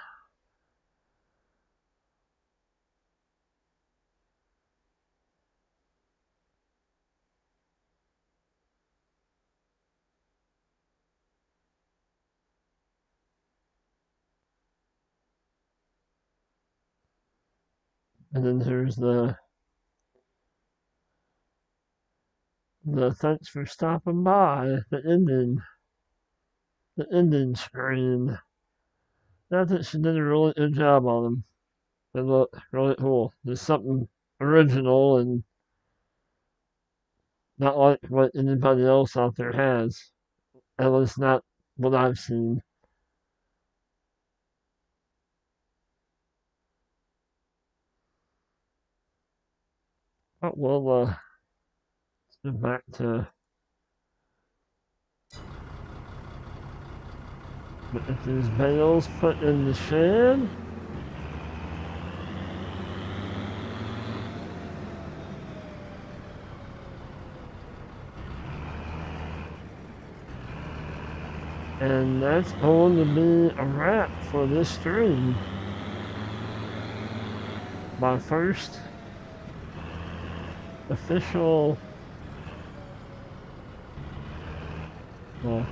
And then here's the thanks for stopping by, the ending screen. I think she did a really good job on them. They look really cool. There's something original and not like what anybody else out there has. At least not what I've seen. But we'll get back to get these bales put in the shed. And that's going to be a wrap for this stream. My first official, well,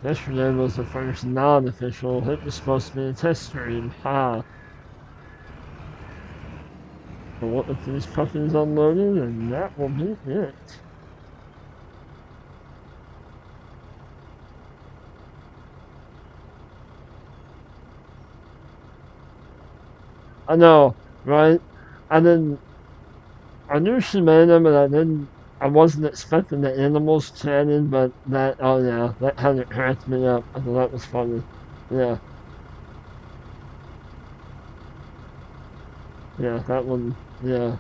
yesterday was the first non-official. It was supposed to be a test stream. Ha. But what if these puppies unloaded, and that will be it. I know, right? I didn't. I knew she made them, and I wasn't expecting the animals chatting, but that. Oh yeah, that kind of cracked me up. I thought that was funny. Yeah, yeah, that one. Yeah,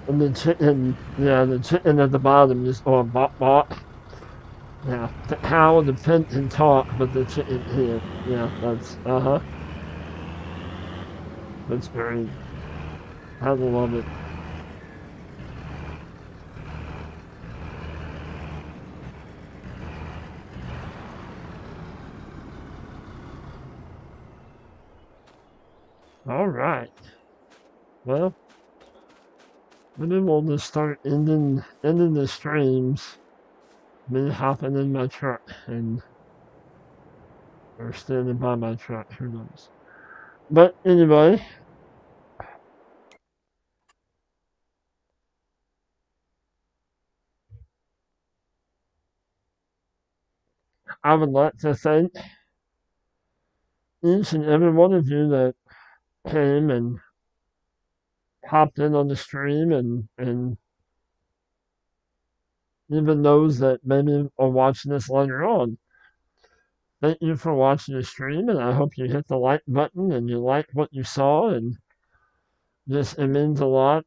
and the chicken. Yeah, the chicken at the bottom just going bop bop. Yeah, the cow and the pig can talk, but the chicken can't. Yeah, that's That's great. I love it. All right. Well, maybe we'll just start ending the streams. Me hopping in my truck and or standing by my truck. Who knows? But anyway, I would like to thank each and every one of you that came and hopped in on the stream and even those that maybe are watching this later on. Thank you for watching the stream, and I hope you hit the like button and you like what you saw. And just it means a lot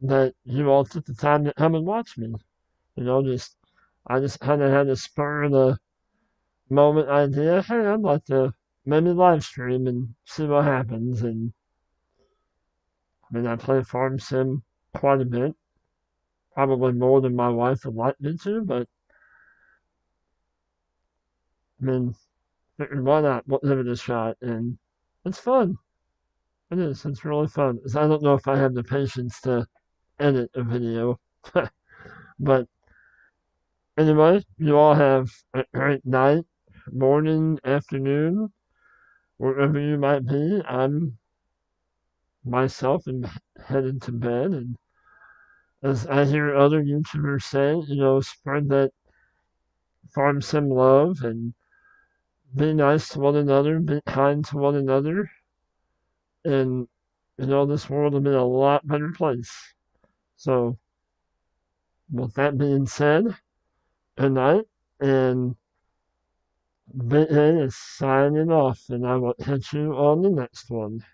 that you all took the time to come and watch me. You know, I just kind of had a spur of the moment idea. Hey, I'd like to maybe live stream and see what happens. And I mean, I play Farm Sim quite a bit, probably more than my wife would like me to, but I mean, why not? We'll give it a shot. And it's fun. It is. It's really fun. I don't know if I have the patience to edit a video. But anyway, you all have a great night, morning, afternoon, wherever you might be. I'm myself and headed to bed. And as I hear other YouTubers say, spread that farm sim love and be nice to one another, be kind to one another. And, this world will be a lot better place. So with that being said, good night, and VA is signing off, and I will catch you on the next one.